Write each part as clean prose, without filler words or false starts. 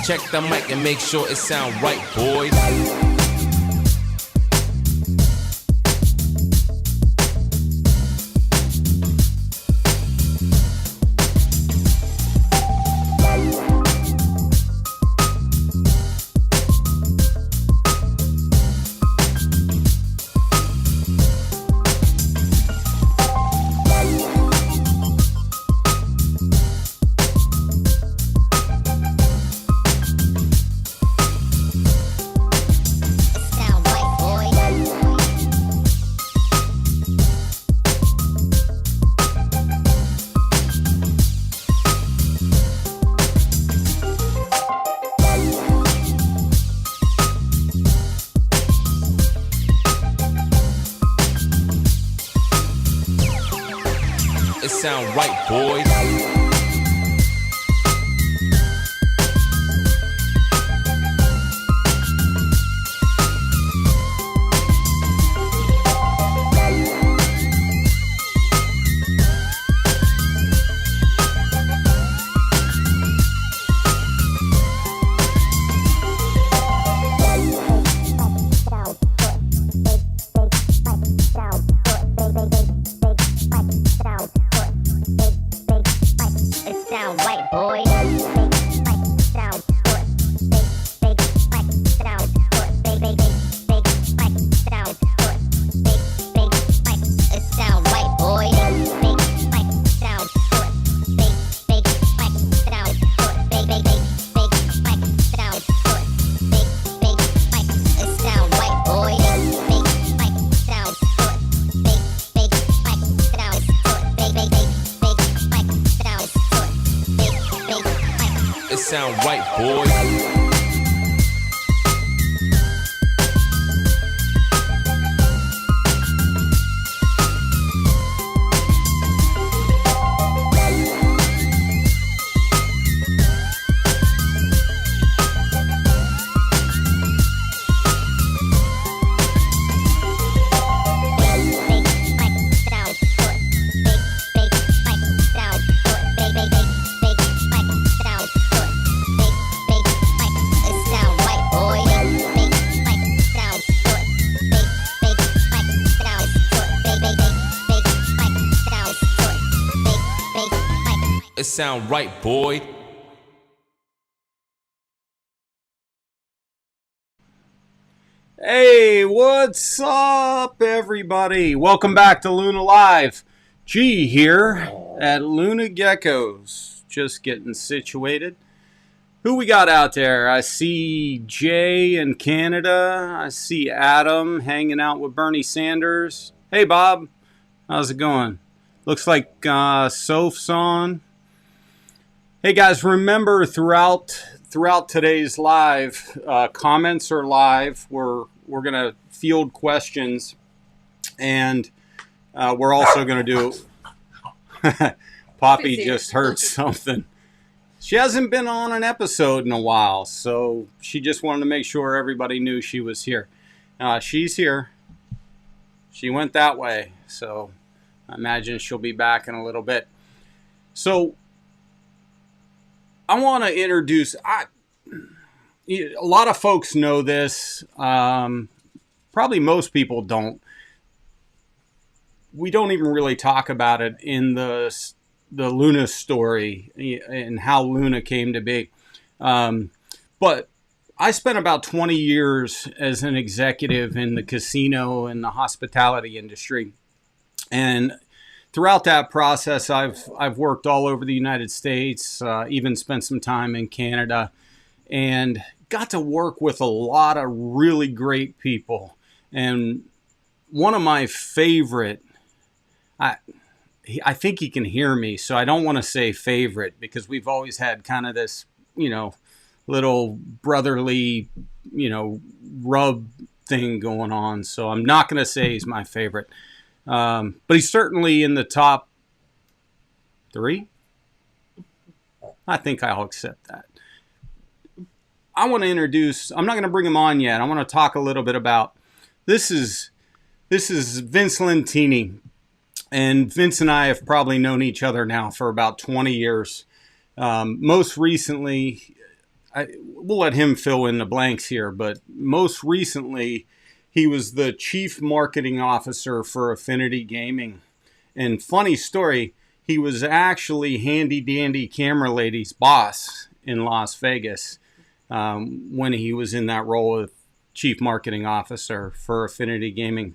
Check the mic and make sure it sound right, boys. It sound right, boys. It sound right, boys. It sound right, boy. Hey, what's up, everybody? Welcome back to Luna Live. G here at Luna Geckos. Just getting situated. Who we got out there? I see Jay in Canada. I see Adam hanging out with Bernie Sanders. Hey, Bob. How's it going? Looks like Soph's on. Hey guys, remember throughout today's live, comments are live. We're gonna field questions, and we're also gonna do. Poppy just heard something. She hasn't been on an episode in a while, so she just wanted to make sure everybody knew she was here. She's here. She went that way, so I imagine she'll be back in a little bit. So. I want to introduce, a lot of folks know this, probably most people don't. We don't even really talk about it in the Luna story and how Luna came to be. But I spent about 20 years as an executive in the casino and the hospitality industry. And throughout that process, I've worked all over the United States, even spent some time in Canada, and got to work with a lot of really great people. And one of my favorite, I think he can hear me, so I don't want to say favorite because we've always had kind of this, little brotherly, rub thing going on. So I'm not going to say he's my favorite. But he's certainly in the top 3. I think I'll accept that. I want to introduce, I'm not going to bring him on yet. I want to talk a little bit about, this is Vince Lentini. And Vince and I have probably known each other now for about 20 years. Most recently, we'll let him fill in the blanks here, but most recently, he was the chief marketing officer for Affinity Gaming. And funny story, he was actually Handy Dandy Camera Lady's boss in Las Vegas when he was in that role of chief marketing officer for Affinity Gaming.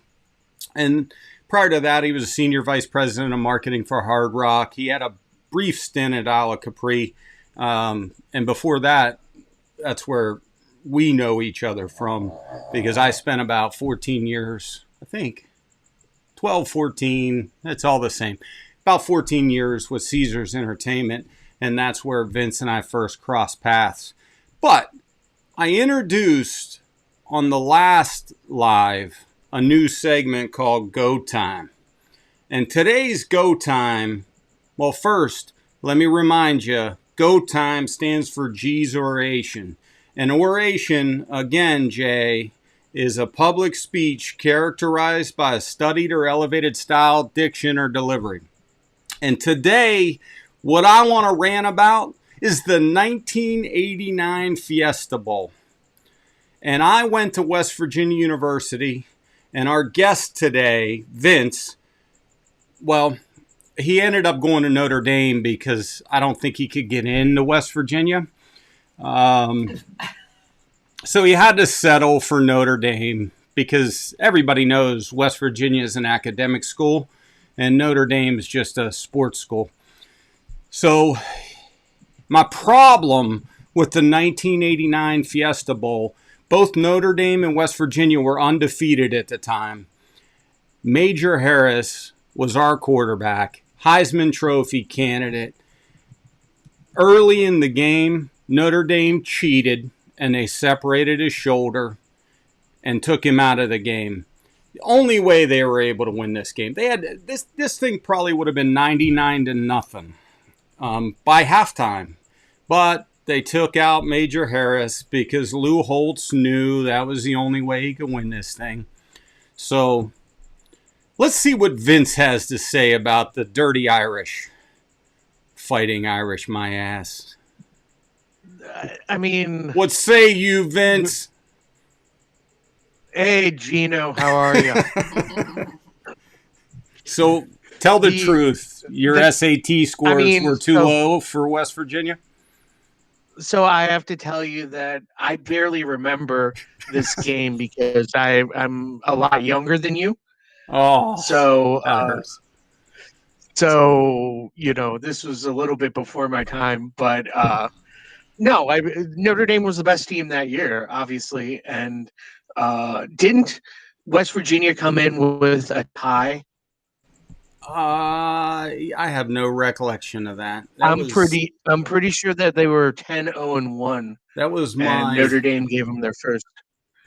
And prior to that, he was a senior vice president of marketing for Hard Rock. He had a brief stint at Isle of Capri. And before that, that's where we know each other from, because I spent about 14 years, I think, 12, 14, it's all the same. About 14 years with Caesars Entertainment, and that's where Vince and I first crossed paths. But I introduced on the last live a new segment called Go Time. And today's Go Time, well, first, let me remind you, Go Time stands for G's Oration. An oration, again, Jay, is a public speech characterized by a studied or elevated style, diction, or delivery. And today, what I want to rant about is the 1989 Fiesta Bowl. And I went to West Virginia University, and our guest today, Vince, well, he ended up going to Notre Dame because I don't think he could get into West Virginia. So he had to settle for Notre Dame because everybody knows West Virginia is an academic school and Notre Dame is just a sports school. So my problem with the 1989 Fiesta Bowl, both Notre Dame and West Virginia were undefeated at the time. Major Harris was our quarterback, Heisman Trophy candidate. Early in the game, Notre Dame cheated and they separated his shoulder and took him out of the game. The only way they were able to win this game, they had this thing probably would have been 99-0 by halftime, but they took out Major Harris because Lou Holtz knew that was the only way he could win this thing. So let's see what Vince has to say about the Dirty Irish. Fighting Irish, my ass. I mean, what say you, Vince? Hey, Gino, how are you? So tell the truth. Your SAT scores were too low for West Virginia? So I have to tell you that I barely remember this game because I'm a lot younger than you. Oh, so that hurts. So, you know, this was a little bit before my time, but no, Notre Dame was the best team that year, obviously. And didn't West Virginia come in with a tie? I have no recollection of that. I'm pretty sure that they were 10-0-1. That was and Notre Dame gave them their first.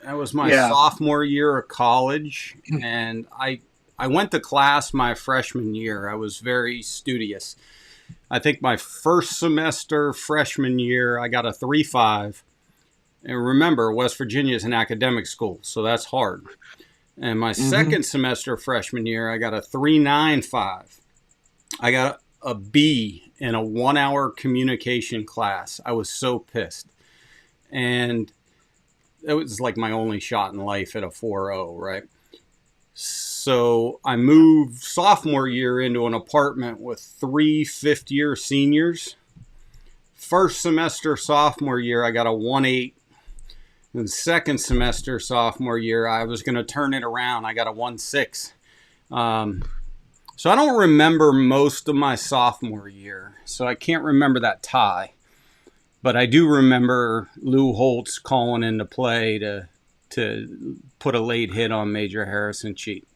That was my sophomore year of college, and I went to class my freshman year. I was very studious. I think my first semester freshman year, I got a 3.5. And remember, West Virginia is an academic school, so that's hard. And my second semester freshman year, I got a 3.95. I got a B in a 1-hour communication class. I was so pissed. And it was like my only shot in life at a 4.0, right? So I moved sophomore year into an apartment with 3 fifth-year seniors. First semester sophomore year, I got a 1.8. And second semester sophomore year, I was going to turn it around. I got a 1.6. So I don't remember most of my sophomore year. So I can't remember that tie. But I do remember Lou Holtz calling into play to put a late hit on Major Harris and cheat.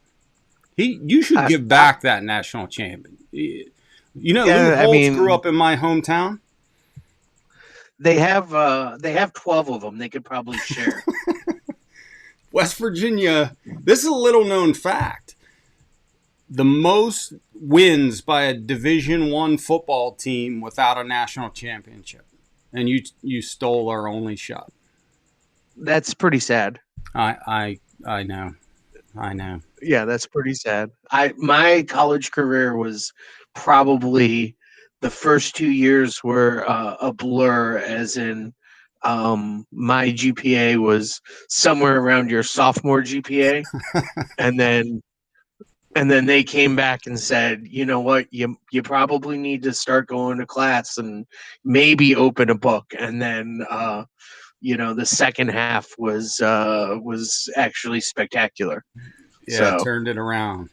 You should give back that national champion. You know, Lou Holtz grew up in my hometown. They have 12 of them. They could probably share. West Virginia, this is a little known fact. The most wins by a Division I football team without a national championship. And you stole our only shot. That's pretty sad. I know. Yeah, that's pretty sad. My college career was probably the first 2 years were a blur, as in My GPA was somewhere around your sophomore GPA, and then they came back and said, you know what, you probably need to start going to class and maybe open a book. And then the second half was actually spectacular. Yeah, So turned it around.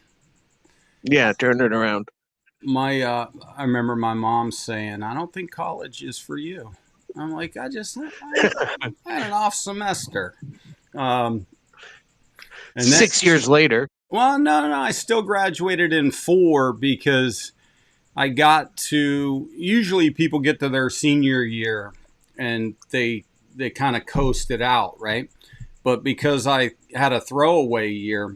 yeah, turned it around. I remember my mom saying, "I don't think college is for you." I'm like, I had an off semester. Um, and then, 6 years later. well, no, I still graduated in 4 because I got to. Usually, people get to their senior year and they kind of coast it out, right? But because I had a throwaway year,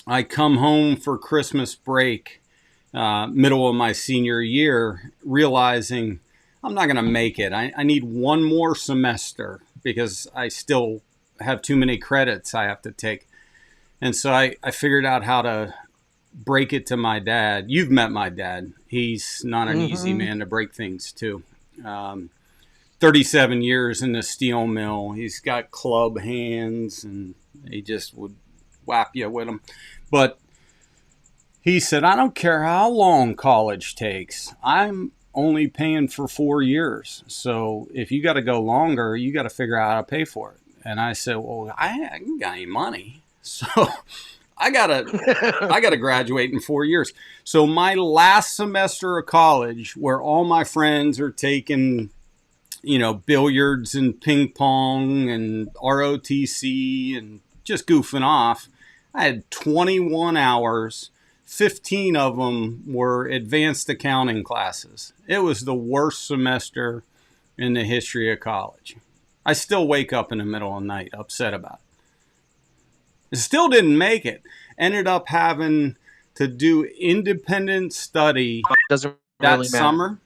I come home for Christmas break, middle of my senior year, realizing I'm not going to make it. I need one more semester because I still have too many credits I have to take. And so I figured out how to break it to my dad. You've met my dad. He's not an easy man to break things to. 37 years in the steel mill. He's got club hands and he just would whap you with them. But he said, I don't care how long college takes. I'm only paying for 4 years. So if you got to go longer, you got to figure out how to pay for it. And I said, well, I ain't got any money. So I gotta graduate in 4 years. So my last semester of college, where all my friends are taking, billiards and ping pong and ROTC and just goofing off, I had 21 hours. 15 of them were advanced accounting classes. It was the worst semester in the history of college. I still wake up in the middle of the night upset about it. Still didn't make it. Ended up having to do independent study Doesn't that really matter. summer.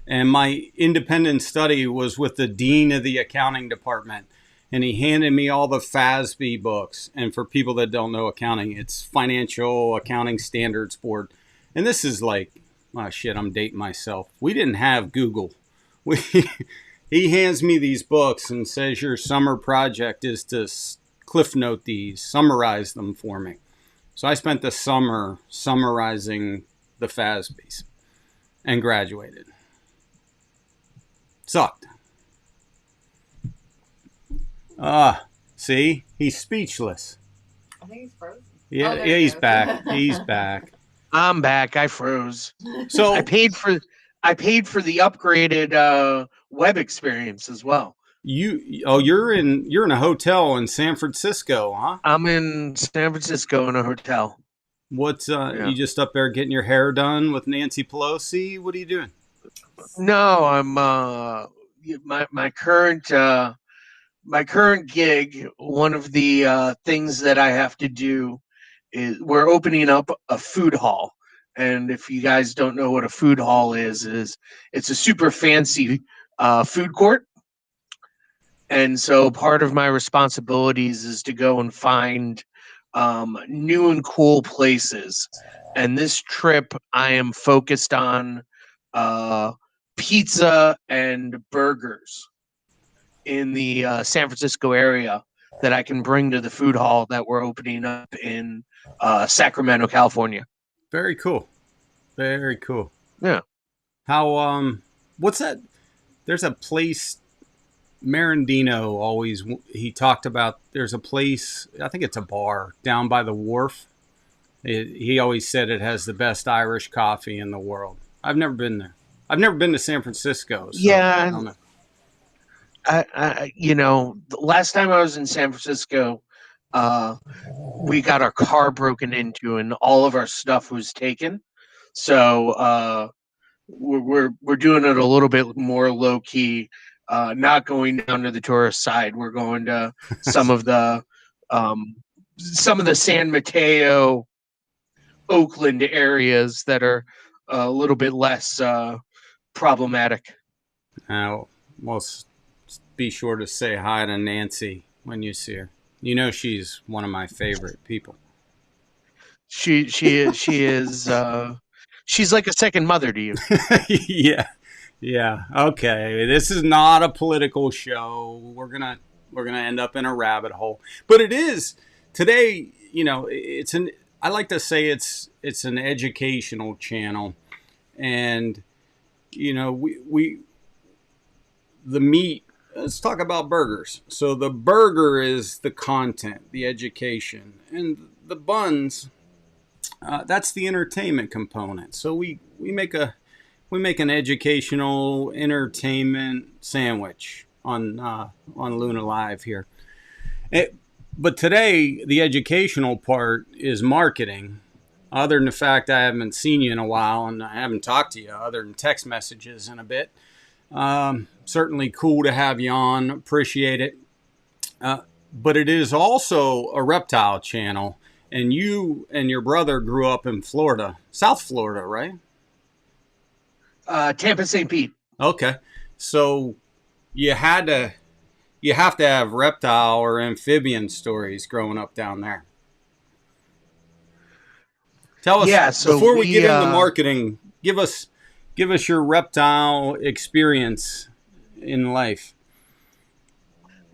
And my independent study was with the dean of the accounting department. And he handed me all the FASB books. And for people that don't know accounting, it's Financial Accounting Standards Board. And this is like, oh shit, I'm dating myself. We didn't have Google. He hands me these books and says, your summer project is to cliff note these, summarize them for me. So I spent the summer summarizing the FASBs and graduated. Sucked. See? He's speechless. I think he's frozen. Yeah, there yeah, he he's goes. back. He's back. I'm back. I froze. So I paid for the upgraded web experience as well. you're in a hotel in San Francisco, huh? I'm in San Francisco in a hotel. What's Yeah. you just up there getting your hair done with Nancy Pelosi? What are you doing? No, I'm my current gig. One of the things that I have to do is we're opening up a food hall. And if you guys don't know what a food hall is it's a super fancy food court. And so part of my responsibilities is to go and find new and cool places. And this trip, I am focused on pizza and burgers in the San Francisco area that I can bring to the food hall that we're opening up in Sacramento, California. Very cool. Very cool. Yeah. How what's that? There's a place Marandino always he talked about. There's a place, I think it's a bar down by the wharf. He always said it has the best Irish coffee in the world. I've never been there. I've never been to San Francisco. So Yeah. I don't know. The last time I was in San Francisco, we got our car broken into and all of our stuff was taken. So we're doing it a little bit more low key, not going down to the tourist side. We're going to some of the San Mateo, Oakland areas that are a little bit less problematic. Now, well, be sure to say hi to Nancy when you see her. You know she's one of my favorite people. She is she's like a second mother to you. Yeah, Yeah. Okay. This is not a political show. We're gonna end up in a rabbit hole. But it is today. It's an. I like to say it's an educational channel, and we the meat. Let's talk about burgers. So the burger is the content, the education, and the buns. That's the entertainment component. So we make an educational entertainment sandwich on Luna Live here. But today, the educational part is marketing. Other than the fact I haven't seen you in a while and I haven't talked to you, other than text messages in a bit. Certainly cool to have you on. Appreciate it. But it is also a reptile channel. And you and your brother grew up in Florida, South Florida, right? Tampa St. Pete. Okay. So you had to you have to have reptile or amphibian stories growing up down there. Tell us Yeah, so before we we get into marketing, give us your reptile experience in life.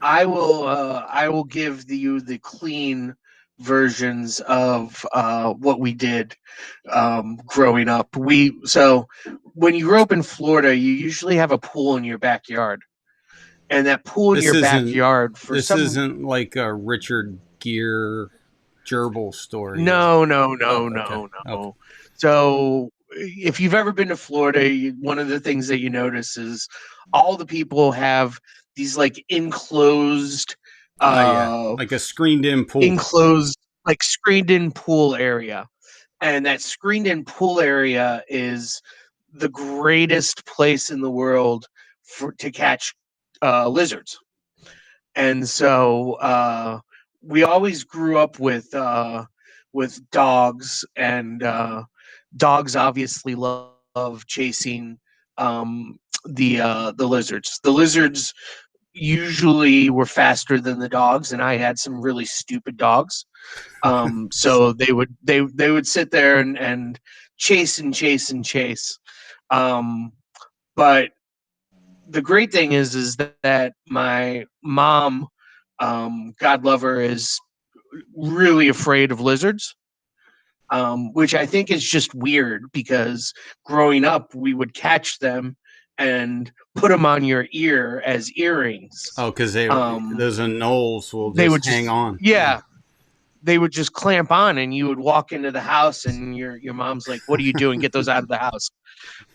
I will give you the clean versions of what we did growing up. So when you grow up in Florida, you usually have a pool in your backyard, and that pool in This your isn't backyard for this some isn't like a Richard Gere gerbil story, is it? no no no Oh, okay. no Okay. no. So if you've ever been to Florida, one of the things that you notice is all the people have these like Oh yeah. Like a screened in pool. enclosed like screened in pool area, and that screened in pool area is the greatest place in the world for to catch lizards. And so we always grew up with dogs, and dogs obviously love chasing the lizards. The lizards usually were faster than the dogs, and I had some really stupid dogs. So they would sit there and chase and chase and chase. Um, but the great thing is that my mom, God love her, is really afraid of lizards. Which I think is just weird because growing up we would catch them and put them on your ear as earrings. Oh, because Um, those anoles will they would just hang just on. yeah, they would just clamp on, and you would walk into the house and your mom's like, "What are you doing? Get those out of the house."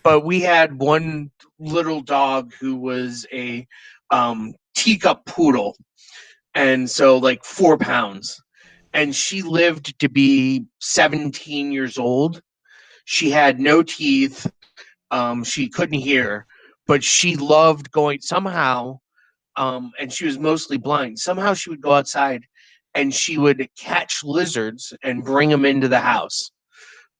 But we had one little dog who was a teacup poodle, and so like 4 pounds, and she lived to be 17 years old. She had no teeth. She couldn't hear, but she loved going somehow. And she was mostly blind. Somehow she would go outside and she would catch lizards and bring them into the house.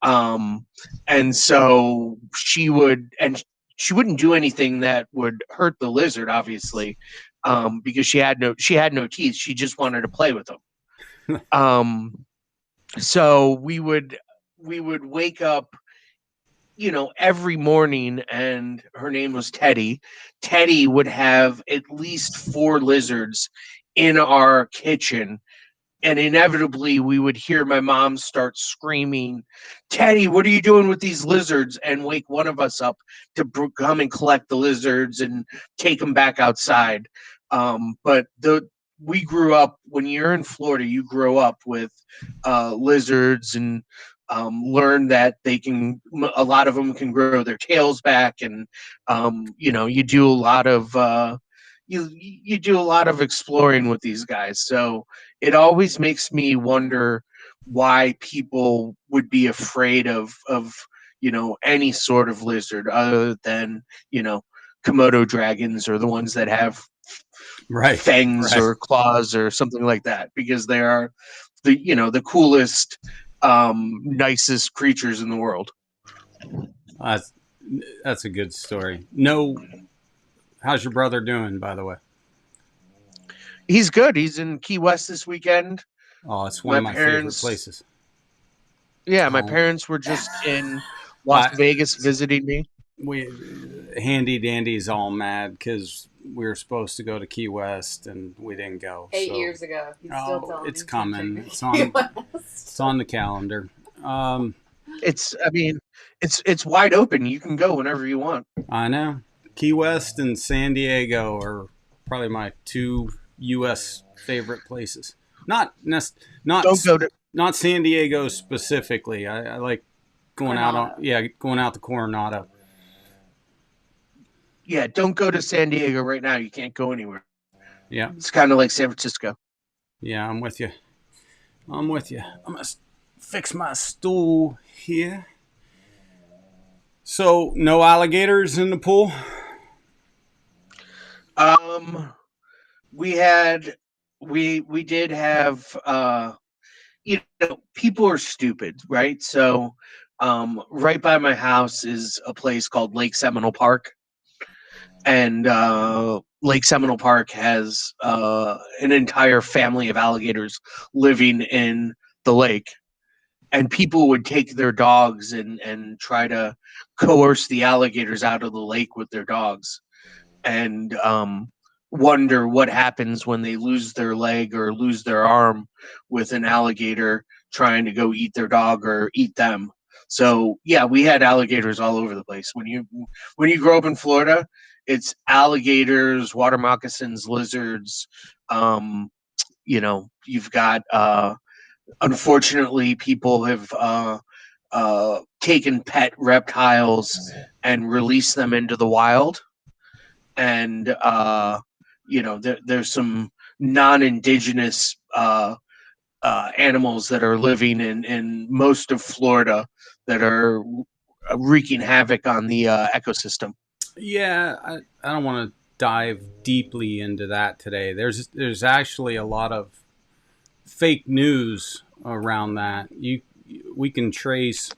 Um, and so she wouldn't do anything that would hurt the lizard, obviously, because she had no teeth. She just wanted to play with them. Um, so we would wake up, every morning, and her name was Teddy. Teddy would have at least four lizards in our kitchen, and inevitably we would hear my mom start screaming, "Teddy, what are you doing with these lizards?" and wake one of us up to come and collect the lizards and take them back outside. But we grew up, when you're in Florida, you grow up with lizards, and learn that a lot of them can grow their tails back, and you do a lot of you do a lot of exploring with these guys. So it always makes me wonder why people would be afraid of any sort of lizard other than Komodo dragons, or the ones that have Right. fangs Right. or claws or something like that, because they are the coolest, nicest creatures in the world. That's that's a good story. No, how's your brother doing, by the way? He's good. He's in Key West this weekend. Oh, it's one My of my favorite parents, places. yeah, my Oh, parents were just in Las I Vegas visiting me. we Handy Dandy's all mad because we were supposed to go to Key West and we didn't go. 8 years ago. He's still telling It's me coming. to take It's me on. to Key West. It's on the calendar. I mean, it's wide open. You can go whenever you want. I know. Key West and San Diego are probably my two U.S. favorite places. Not Don't go to not San Diego specifically. I like going going out to Coronado. Yeah, don't go to San Diego right now. You can't go anywhere. Yeah. It's kind of like San Francisco. Yeah, I'm with you. I'm gonna fix my stool here. So, no alligators in the pool? We did have people are stupid, right? So right by my house is a place called Lake Seminole Park. And Lake Seminole Park has an entire family of alligators living in the lake. And people would take their dogs and try to coerce the alligators out of the lake with their dogs, and wonder what happens when they lose their leg or lose their arm with an alligator trying to go eat their dog or eat them. So yeah, we had alligators all over the place. When you grow up in Florida, it's alligators, water moccasins, lizards. You've got unfortunately, people have taken pet reptiles and released them into the wild, and there's some non-indigenous animals that are living in most of Florida that are wreaking havoc on the ecosystem. Yeah, I don't want to dive deeply into that today. There's actually a lot of fake news around that. We can trace,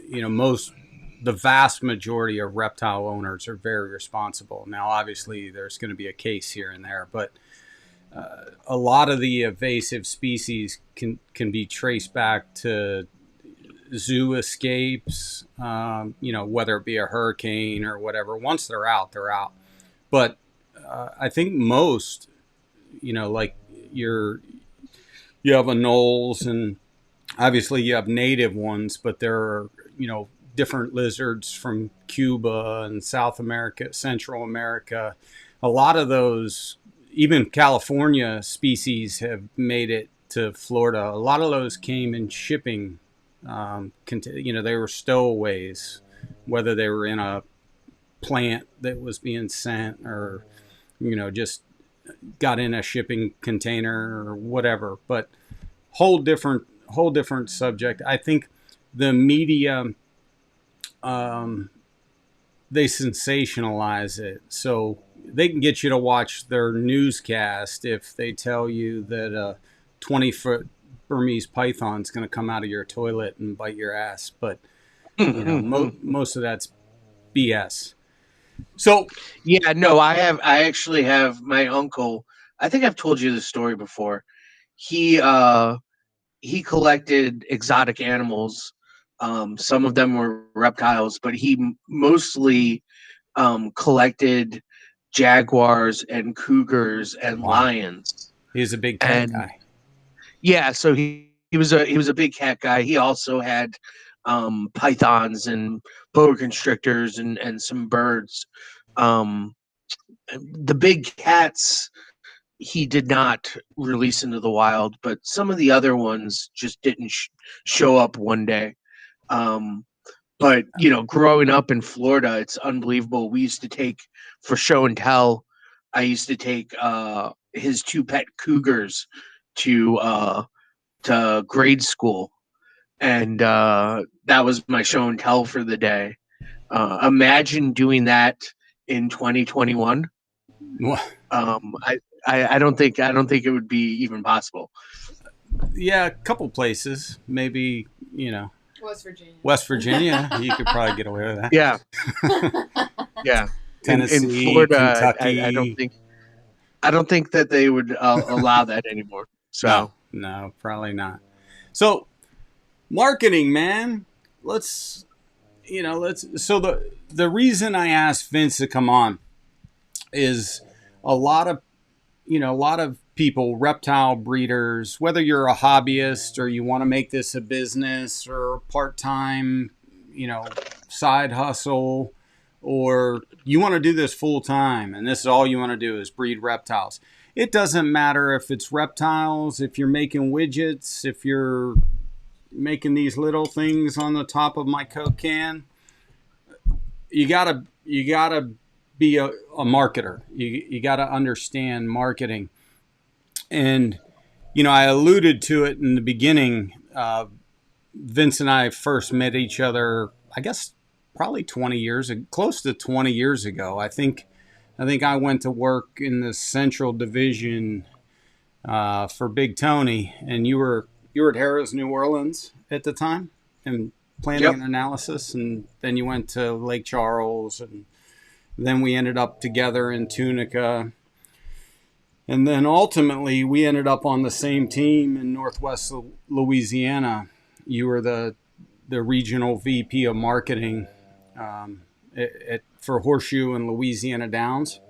the vast majority of reptile owners are very responsible. Now, obviously, there's going to be a case here and there, but a lot of the invasive species can be traced back to zoo escapes, whether it be a hurricane or whatever. Once they're out, they're out. But I think most, like you have anoles, and obviously you have native ones, but there are, different lizards from Cuba and South America, Central America. A lot of those, even California species, have made it to Florida. A lot of those came in shipping. They were stowaways, whether they were in a plant that was being sent or, just got in a shipping container or whatever. But whole different subject. I think the media, they sensationalize it, so they can get you to watch their newscast if they tell you that a 20-foot Burmese python is going to come out of your toilet and bite your ass. But most of that's BS. So yeah, no, I actually have my uncle. I think I've told you this story before. He collected exotic animals. Some of them were reptiles, but he mostly collected jaguars and cougars and lions. He's a big cat guy. Yeah, so he was a big cat guy. He also had pythons and boa constrictors and some birds. The big cats he did not release into the wild, but some of the other ones just didn't show up one day. But growing up in Florida, it's unbelievable. We used to take, for show and tell, I used to take his two pet cougars to grade school, and that was my show and tell for the day. Imagine doing that in 2021. I don't think it would be even possible. Yeah, a couple places, maybe, West Virginia, you could probably get away with that. Yeah. Yeah. Tennessee, in Florida, Kentucky. I don't think that they would allow that anymore. So no, probably not. So marketing, man, let's the reason I asked Vince to come on is a lot of people, reptile breeders, whether you're a hobbyist or you want to make this a business or a part-time, side hustle, or you want to do this full time and this is all you want to do is breed reptiles. It doesn't matter if it's reptiles, if you're making widgets, if you're making these little things on the top of my Coke can. You gotta be a marketer. You gotta understand marketing. And I alluded to it in the beginning. Vince and I first met each other, I guess, probably close to 20 years ago. I think I went to work in the Central Division for Big Tony, and you were at Harrah's New Orleans at the time, and planning Yep. and analysis, and then you went to Lake Charles, and then we ended up together in Tunica, and then ultimately we ended up on the same team in Northwest Louisiana. You were the regional VP of marketing for Horseshoe and Louisiana Downs.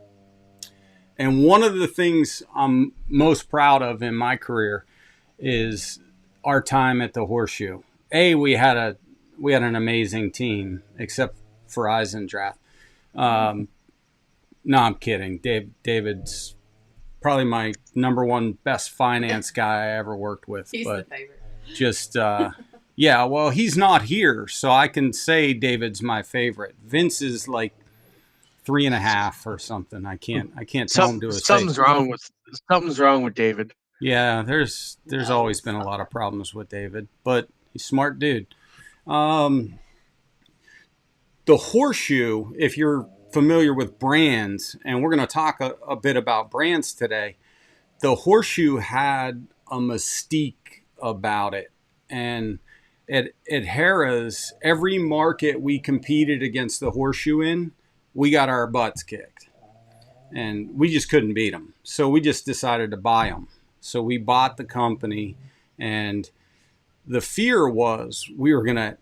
And one of the things I'm most proud of in my career is our time at the Horseshoe. We had an amazing team, except for Eisendrath. No, I'm kidding. David's probably my number one best finance guy I ever worked with. He's but the favorite. just yeah, well, he's not here, so I can say David's my favorite. Vince is like 3.5 or something. I can't tell him to his Something's face. wrong with David. Yeah, there's always been a lot of problems with David, but he's a smart dude. The Horseshoe, if you're familiar with brands, and we're going to talk a bit about brands today, the Horseshoe had a mystique about it. And at Harrah's, every market we competed against the Horseshoe in, we got our butts kicked. And we just couldn't beat them. So we just decided to buy them. So we bought the company, and the fear was we were going to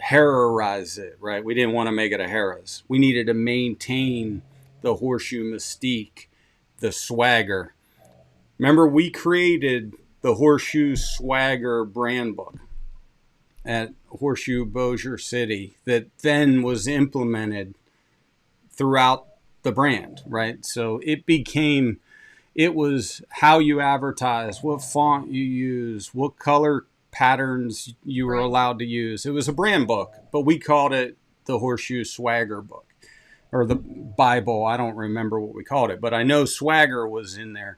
Harrah'ize it, right? We didn't want to make it a Harrah's. We needed to maintain the Horseshoe mystique, the swagger. Remember, we created the Horseshoe Swagger brand book at Horseshoe Bossier City that then was implemented throughout the brand, right? So it was how you advertise, what font you use, what color patterns you were allowed to use. It was a brand book, but we called it the Horseshoe Swagger book or the Bible. I don't remember what we called it, but I know swagger was in there.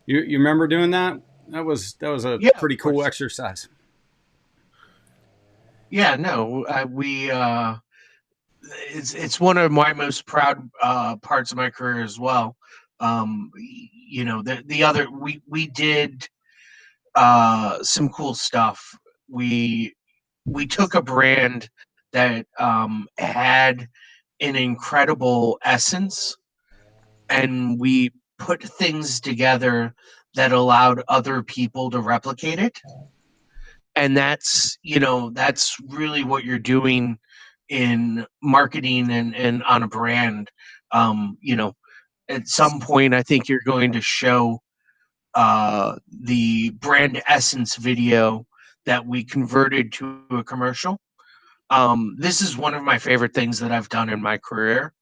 You remember doing that? That was a pretty cool exercise. Yeah, no, it's one of my most proud parts of my career as well. The other we did some cool stuff. We took a brand that had an incredible essence, and we put things together that allowed other people to replicate it. And that's really what you're doing in marketing and on a brand. At some point, I think you're going to show the brand essence video that we converted to a commercial. This is one of my favorite things that I've done in my career.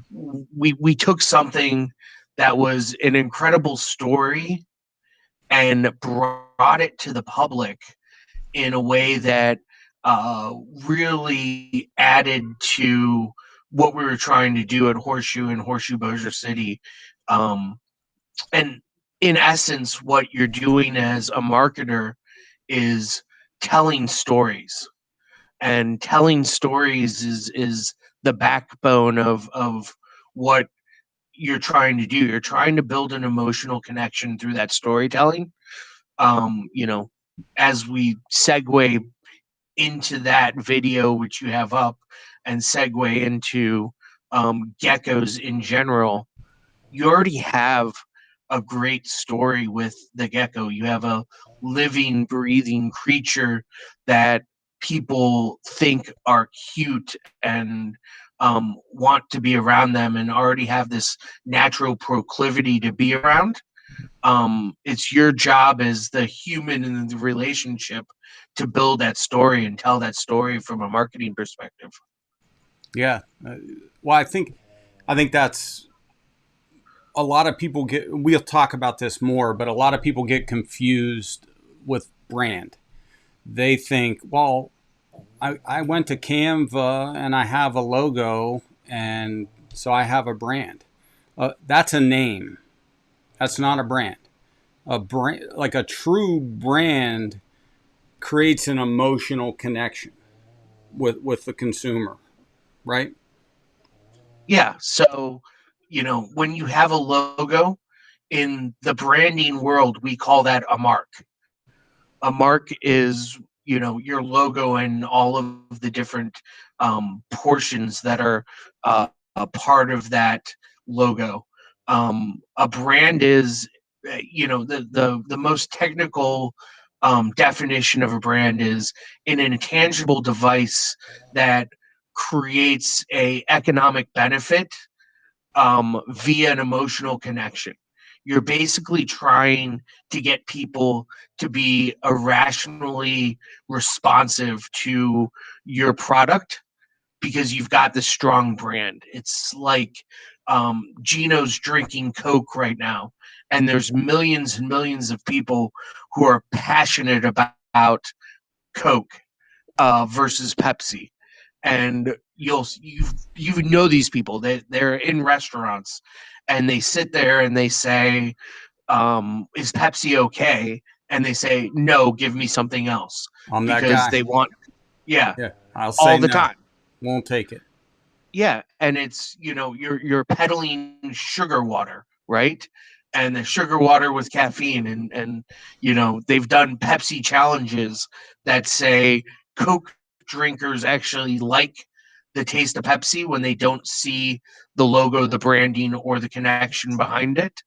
We took something that was an incredible story and brought it to the public in a way that really added to what we were trying to do at Horseshoe and Horseshoe Bossier City. And in essence, what you're doing as a marketer is telling stories. And telling stories is the backbone of what you're trying to do. You're trying to build an emotional connection through that storytelling. As we segue into that video, which you have up, and segue into geckos in general, you already have a great story with the gecko. You have a living, breathing creature that people think are cute and want to be around them and already have this natural proclivity to be around. It's your job as the human in the relationship to build that story and tell that story from a marketing perspective. Yeah. Well, I think that's a lot of people get. We'll talk about this more, but a lot of people get confused with brand. They think, well, I went to Canva and I have a logo, and so I have a brand. That's a name. That's not a brand. A brand, like a true brand, creates an emotional connection with the consumer, right? Yeah. So, when you have a logo in the branding world, we call that a mark. A mark is, your logo and all of the different portions that are a part of that logo. A brand is, the most technical definition of a brand is an intangible device that creates a economic benefit via an emotional connection. You're basically trying to get people to be irrationally responsive to your product because you've got this strong brand. It's like Gino's drinking Coke right now, and there's millions and millions of people who are passionate about Coke versus Pepsi, and you know these people. They're in restaurants, and they sit there and they say, "Is Pepsi okay?" And they say, "No, give me something else," I'm that because guy. they want, yeah, Yeah, I'll say all the no. time. Won't take it. Yeah, and it's you're peddling sugar water, right? And the sugar water with caffeine, and they've done Pepsi challenges that say Coke drinkers actually like the taste of Pepsi when they don't see the logo, the branding, or the connection behind it.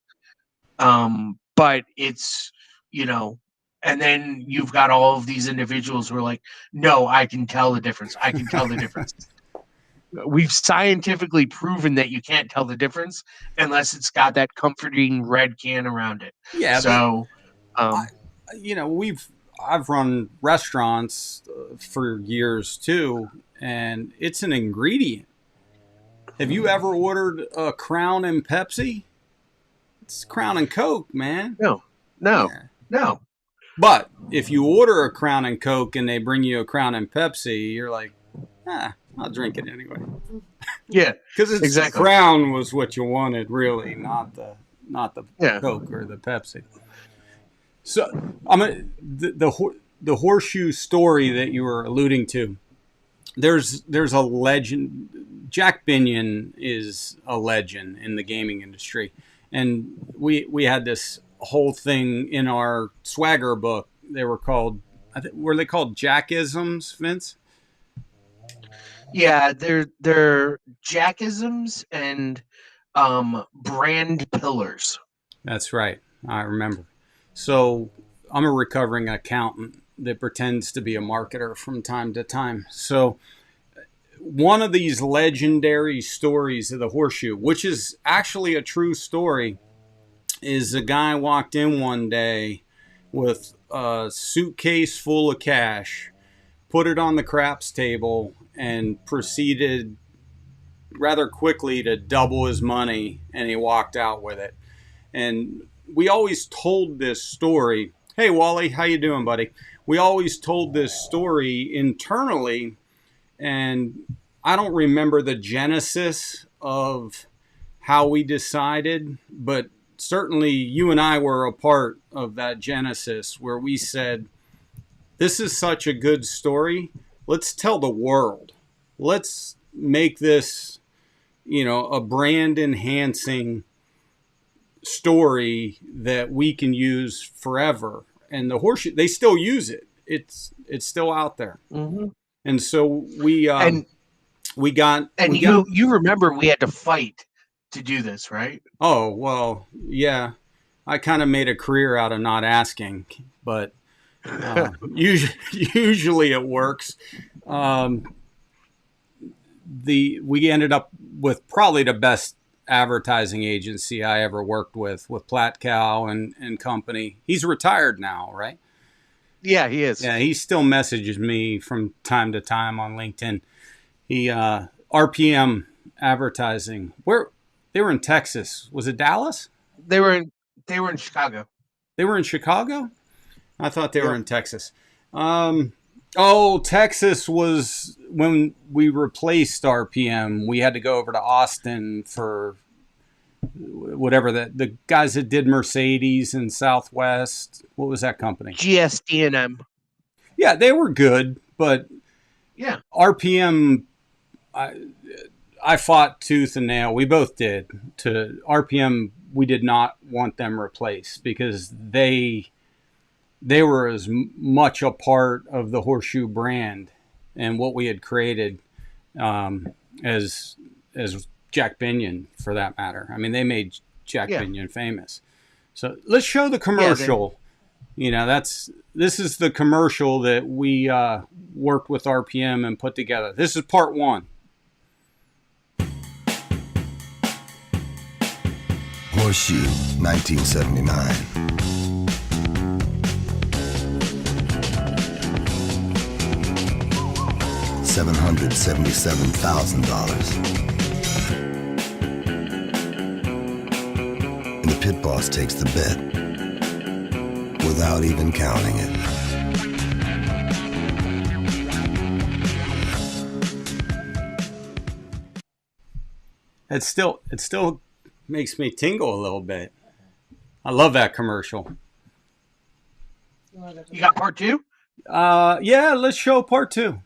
But it's you know, and then you've got all of these individuals who are like, no, I can tell the difference. I can tell the difference. We've scientifically proven that you can't tell the difference unless it's got that comforting red can around it. Yeah, but So, um, I've run restaurants for years too, and it's an ingredient. Have you ever ordered a Crown and Pepsi? It's Crown and Coke, man. no, no, Yeah. no. But if you order a Crown and Coke and they bring you a Crown and Pepsi, you're like, I'll drink it anyway. Yeah, Because it's exactly. Crown was what you wanted, really, not the Yeah. Coke or the Pepsi. So the horseshoe story that you were alluding to. There's a legend. Jack Binion is a legend in the gaming industry, and we had this whole thing in our swagger book. They were called, were they called Jackisms, Vince? Yeah, they're jackisms and brand pillars. That's right. I remember. So I'm a recovering accountant that pretends to be a marketer from time to time. So one of these legendary stories of the horseshoe, which is actually a true story, is a guy walked in one day with a suitcase full of cash, put it on the craps table, and proceeded rather quickly to double his money, and he walked out with it. And we always told this story. Hey, Wally, how you doing, buddy? We always told this story internally, and I don't remember the genesis of how we decided, but certainly you and I were a part of that genesis where we said, this is such a good story. Let's tell the world. Let's make this, a brand enhancing story that we can use forever. And the horseshoe, they still use it. It's still out there. Mm-hmm. And so we And got you remember we had to fight to do this, right? Oh, well, yeah. I kind of made a career out of not asking, but Usually it works. We ended up with probably the best advertising agency I ever worked with Platt Cow and company. He's retired now, right? Yeah, he is. Yeah, he still messages me from time to time on LinkedIn. He RPM advertising. Where they were in Texas. Was it Dallas? They were in Chicago. They were in Chicago? I thought they were in Texas. Texas was when we replaced RPM. We had to go over to Austin for whatever the guys that did Mercedes and Southwest. What was that company? GSD&M. Yeah, they were good, but yeah, RPM. I fought tooth and nail. We both did. To RPM, we did not want them replaced because they were as much a part of the Horseshoe brand and what we had created as Jack Binion, for that matter. I mean, they made Jack Binion famous. So let's show the commercial. This is the commercial that we worked with RPM and put together. This is part one. Horseshoe, 1979. $777,000. And the pit boss takes the bet without even counting it. It still makes me tingle a little bit. I love that commercial. You got part two? Yeah, let's show part two.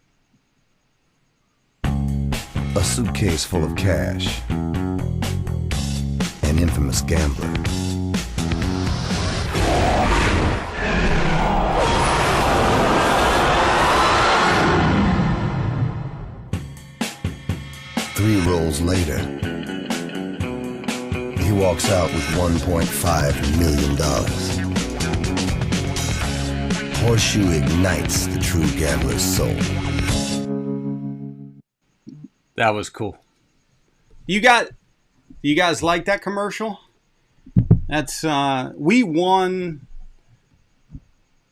A suitcase full of cash. An infamous gambler. Three rolls later, he walks out with $1.5 million. Horseshoe ignites the true gambler's soul. That was cool. You guys like that commercial? That's we won.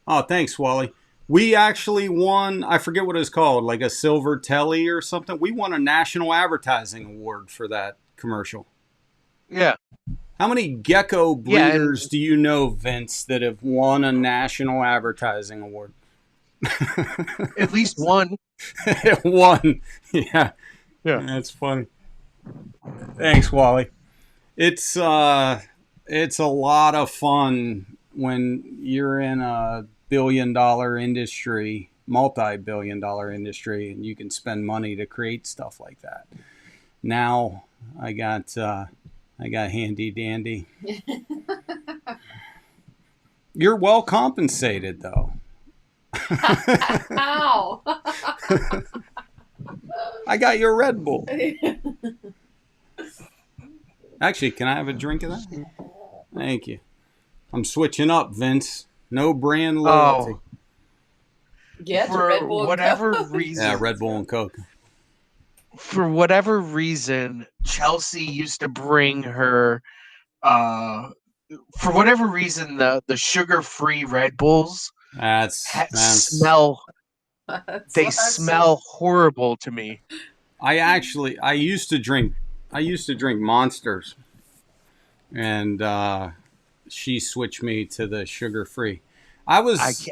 Oh, thanks, Wally. We actually won. I forget what it's called, like a silver telly or something. We won a national advertising award for that commercial. Yeah. How many gecko breeders do you know, Vince, that have won a national advertising award? At least one. One. Yeah. Yeah. That's funny. Thanks, Wally. It's a lot of fun when you're in a billion-dollar industry, multi-billion-dollar industry, and you can spend money to create stuff like that. Now I got handy dandy. You're well compensated, though. Ow! I got your Red Bull. Actually, can I have a drink of that? Thank you. I'm switching up, Vince. No brand loyalty. Get For Red Bull whatever Coke. reason. Yeah, Red Bull and Coke. For whatever reason, Chelsea used to bring her. For whatever reason, the sugar-free Red Bulls smell. They smell horrible to me. I used to drink Monsters, and she switched me to the sugar-free. I was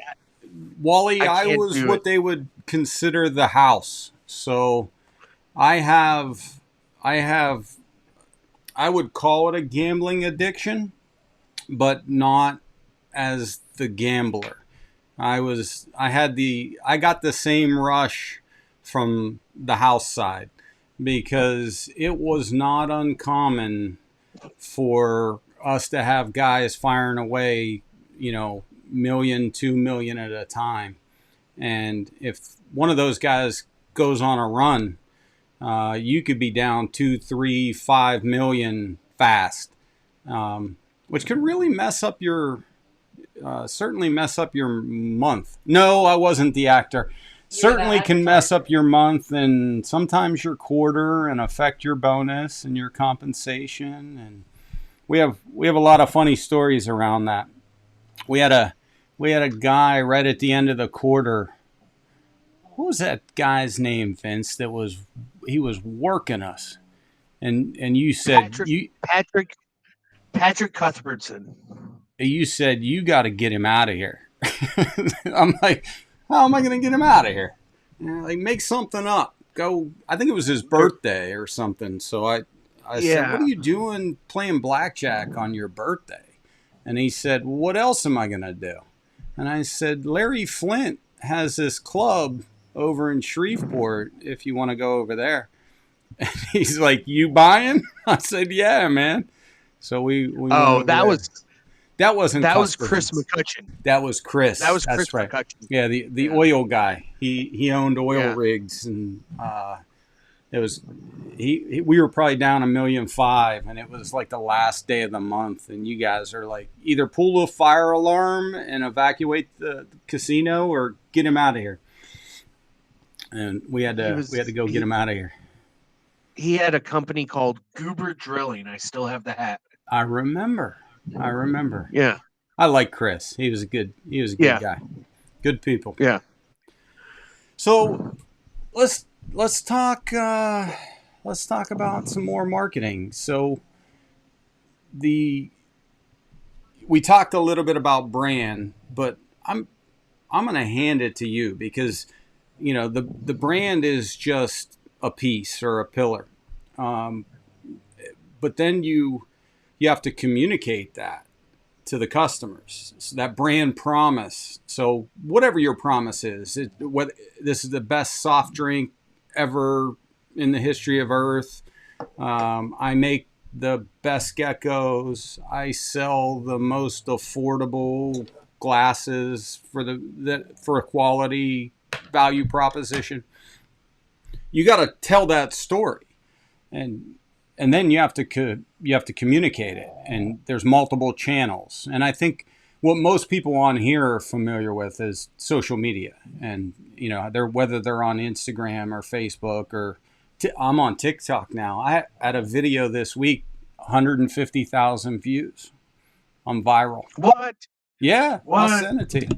what they would consider the house. So I would call it a gambling addiction, but not as the gambler. I got the same rush from the house side because it was not uncommon for us to have guys firing away, $1 million, $2 million at a time. And if one of those guys goes on a run, you could be down 2, 3, 5 million fast, which could really mess up your certainly mess up your month. No, I wasn't the actor. Certainly can mess up your month and sometimes your quarter and affect your bonus and your compensation. And we have a lot of funny stories around that. We had a guy right at the end of the quarter. What was that guy's name, Vince? He was working us, and you said Patrick Cuthbertson. You said you got to get him out of here. I'm like, how am I going to get him out of here? Like, make something up. Go. I think it was his birthday or something. So I said, what are you doing playing blackjack on your birthday? And he said, what else am I going to do? And I said, Larry Flint has this club over in Shreveport if you want to go over there. And he's like, you buying? I said, yeah, man. So we that was Chris McCutcheon. That was Chris. That's Chris right. McCutcheon. Yeah, the oil guy. He owned oil rigs, and it was we were probably down $1.5 million, and it was like the last day of the month, and you guys are like, either pull a fire alarm and evacuate the casino or get him out of here. And we had to go get him out of here. He had a company called Goober Drilling. I still have the hat. I remember. Yeah. I like Chris. He was a good guy. Good people. Yeah. So let's talk about some more marketing. So we talked a little bit about brand, but I'm going to hand it to you because the brand is just a piece or a pillar. But then you have to communicate that to the customers. So that brand promise. So whatever your promise is, whether this is the best soft drink ever in the history of Earth. I make the best geckos. I sell the most affordable glasses for a quality value proposition. You got to tell that story, and then you have to communicate it. And there's multiple channels. And I think what most people on here are familiar with is social media, and whether they're on Instagram or Facebook or I'm on TikTok now. I had a video this week, 150,000 views. I'm viral. What? Yeah, what? I'll send it to you.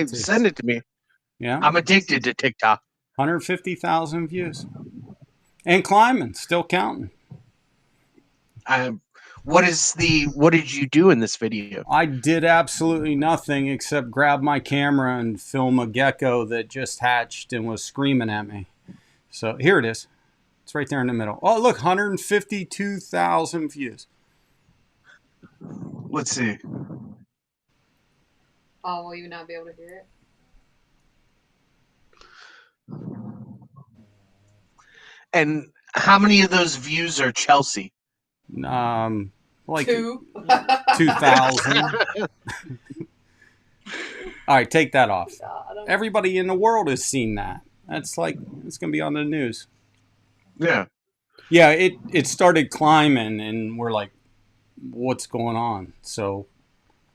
Send it to me. Yeah, I'm addicted to TikTok. 150,000 views. And climbing, still counting. What did you do in this video? I did absolutely nothing except grab my camera and film a gecko that just hatched and was screaming at me. So here it is. It's right there in the middle. Oh, look, 152,000 views. Let's see. Oh, will you not be able to hear it? And how many of those views are Chelsea? Like 2,000. All right, take that off. God, Everybody in the world has seen that. That's like, it's going to be on the news. Yeah. Yeah, it started climbing, and we're like, what's going on? So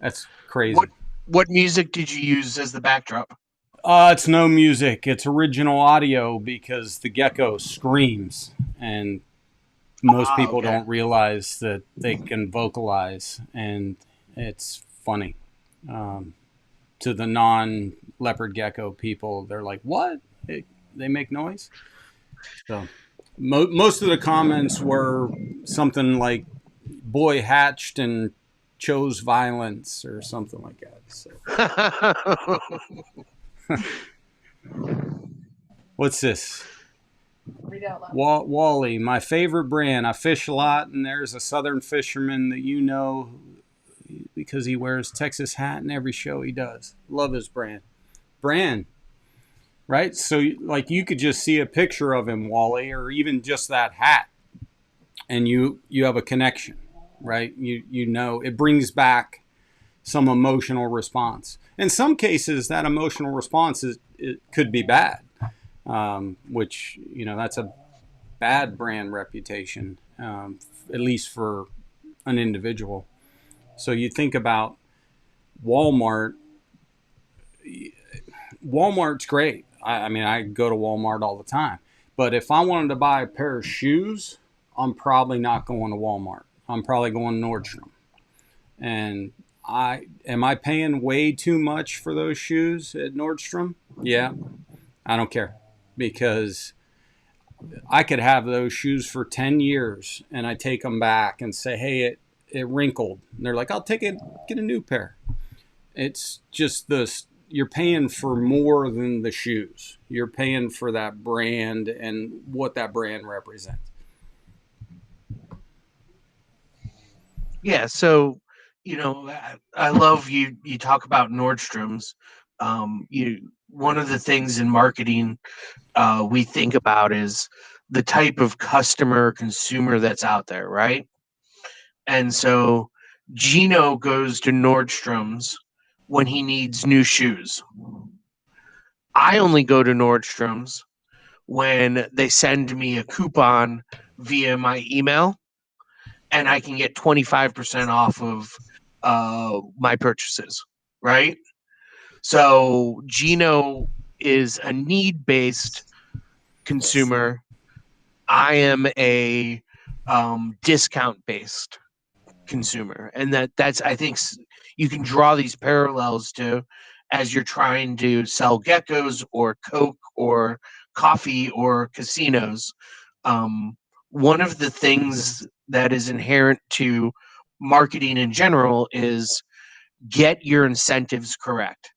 that's crazy. What music did you use as the backdrop? It's no music. It's original audio because the gecko screams, and most people don't realize that they can vocalize, and it's funny. To the non-leopard gecko people, they're like, what? They make noise? So most of the comments were something like, boy hatched and chose violence or something like that. So. What's this? Read out loud. Wally, my favorite brand. I fish a lot, and there's a southern fisherman that you know because he wears Texas hat in every show he does. Love his brand. Right? So like you could just see a picture of him, Wally, or even just that hat, and you have a connection, right? You know it brings back some emotional response. In some cases, that emotional response it could be bad, which that's a bad brand reputation, at least for an individual. So you think about Walmart. Walmart's great. I mean, I go to Walmart all the time. But if I wanted to buy a pair of shoes, I'm probably not going to Walmart. I'm probably going to Nordstrom. And I paying way too much for those shoes at Nordstrom? Yeah, I don't care, because I could have those shoes for 10 years and I take them back and say, hey, it wrinkled. And they're like, I'll take it, get a new pair. It's just this, you're paying for more than the shoes. You're paying for that brand and what that brand represents. Yeah, so I love you talk about Nordstrom's. You One of the things in marketing we think about is the type of customer consumer that's out there, right? And so Gino goes to Nordstrom's when he needs new shoes. I only go to Nordstrom's when they send me a coupon via my email, and I can get 25% off of my purchases, right? So Gino is a need-based consumer. I am a discount-based consumer, and that's I think you can draw these parallels to as you're trying to sell geckos or Coke or coffee or casinos. Um, One of the things that is inherent to marketing in general is get your incentives correct.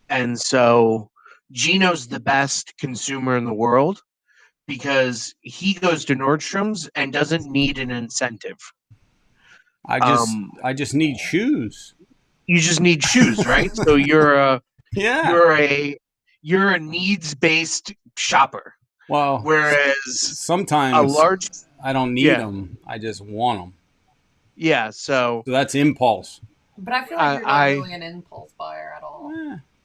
And so Gino's the best consumer in the world because he goes to Nordstrom's and doesn't need an incentive. I just need shoes. You just need shoes, right? So Yeah. you're a you're a needs based shopper, Well, whereas sometimes a large I don't need yeah them. I just want them. yeah. So So that's impulse. But I feel like you're not I really an impulse buyer at all.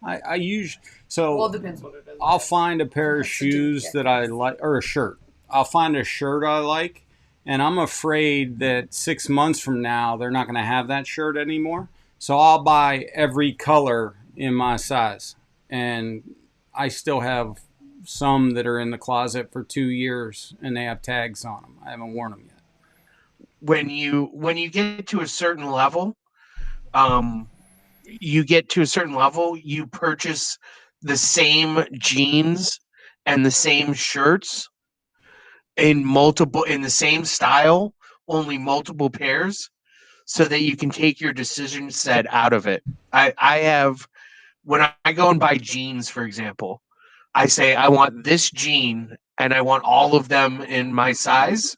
I use Well, it so depends what it is. I'll find a pair of Has to do with shoes that I Geckos. like, or a shirt. I'll find a shirt I like, and I'm afraid that 6 months from now they're not going to have that shirt anymore. So I'll buy every color in my size, and I still have some that are in the closet for 2 years, and they have tags on them. I haven't worn them yet. when you get to a certain level, um, you purchase the same jeans and the same shirts in the same style, only multiple pairs, so that you can take your decision set out of it. I have when I go and buy jeans, for example, I say I want this jean and I want all of them in my size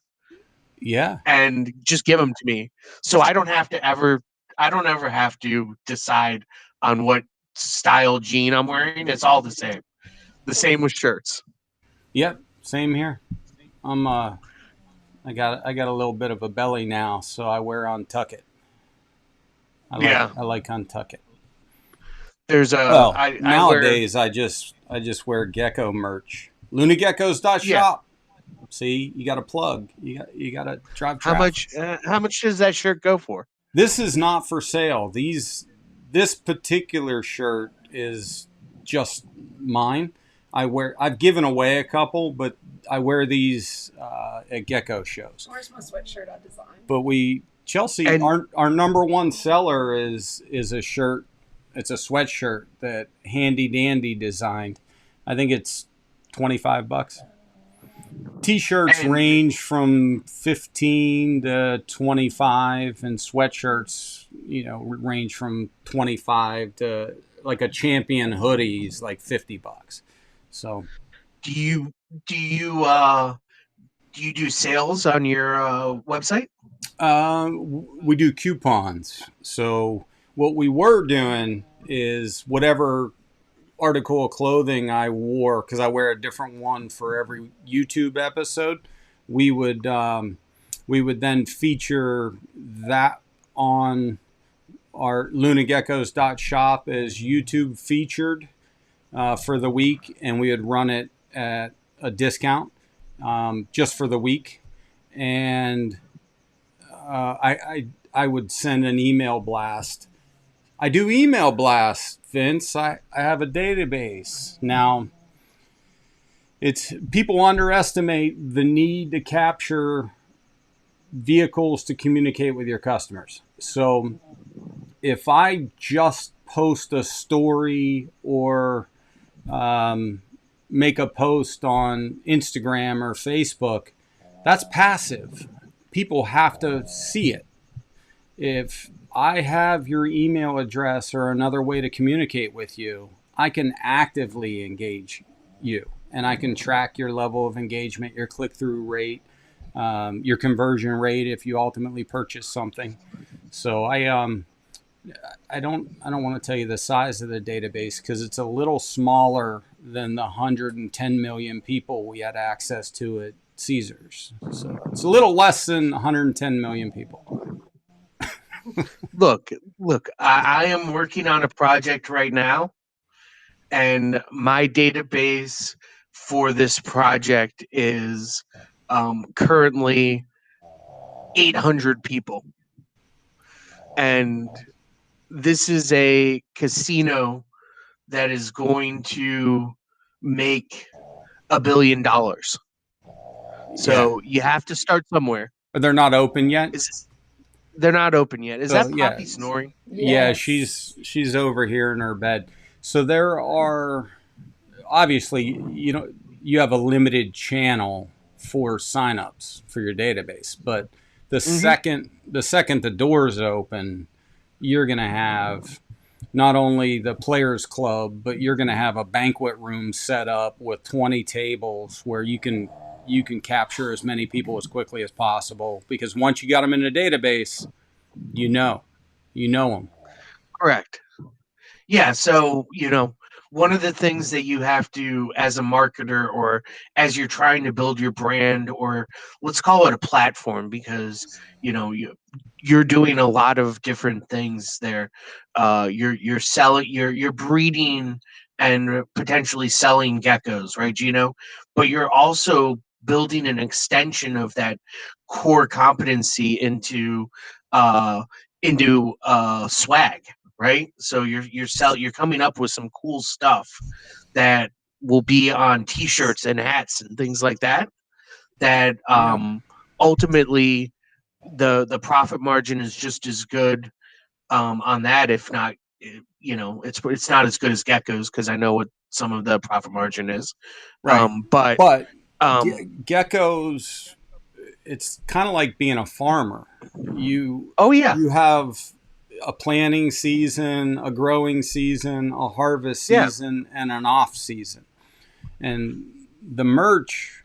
Yeah, and just give them to me. So I don't ever have to decide on what style jean I'm wearing. It's all the same. The same with shirts. yep, same here. I got a little bit of a belly now, so I wear Untuck It. Yeah. I like Untuck It. There's Well, I wear nowadays I just wear Gecko merch. LunaGeckos.shop. yeah. See, you got to plug. You got to drive How traffic. much does that shirt go for? This is not for sale. This particular shirt is just mine. I've given away a couple, but I wear these at Gecko shows. Where's my sweatshirt I designed? But Chelsea, And- our number one seller is a shirt. It's a sweatshirt that Handy Dandy designed. I think it's $25. T-shirts And- range from 15 to 25, and sweatshirts, range from 25 to, like, a Champion hoodies like $50. So Do you do sales on your website? we do coupons. So what we were doing is whatever article of clothing I wore, because I wear a different one for every YouTube episode, we would then feature that on our LunaGeckos.shop as YouTube featured for the week, and we would run it at a discount just for the week. And I would send an email blast I do email blasts, Vince. I have a database. Now, it's people underestimate the need to capture vehicles to communicate with your customers. So if I just post a story or make a post on Instagram or Facebook, that's passive. People have to see it. If I have your email address or another way to communicate with you, I can actively engage you and I can track your level of engagement, your click through rate, your conversion rate if you ultimately purchase something. So I don't want to tell you the size of the database because it's a little smaller than the 110 million people we had access to at Caesars. So it's a little less than 110 million people. Look, I am working on a project right now, and my database for this project is currently 800 people. And this is a casino that is going to make $1 billion. So you have to start somewhere. But they're not open yet. They're not open yet. Is So, that yeah. Poppy snoring? Yeah, Yes. she's over here in her bed. So there are obviously, you have a limited channel for signups for your database, but the second the doors open, you're going to have not only the players club, but you're going to have a banquet room set up with 20 tables where you can capture as many people as quickly as possible, because once you got them in a database, you know them. Correct. Yeah. So, one of the things that you have to, as a marketer or as you're trying to build your brand, or let's call it a platform, because, you're doing a lot of different things there. You're selling, you're breeding and potentially selling geckos, right, Gino? But you're also building an extension of that core competency into swag, right? So you're coming up with some cool stuff that will be on t-shirts and hats and things like that, that ultimately the profit margin is just as good on that, if not, it's not as good as Geckos, because I know what some of the profit margin is. Right. But But geckos, it's kind of like being a farmer. You oh yeah, you have a planting season, a growing season, a harvest Yeah. season, and an off season. And the merch,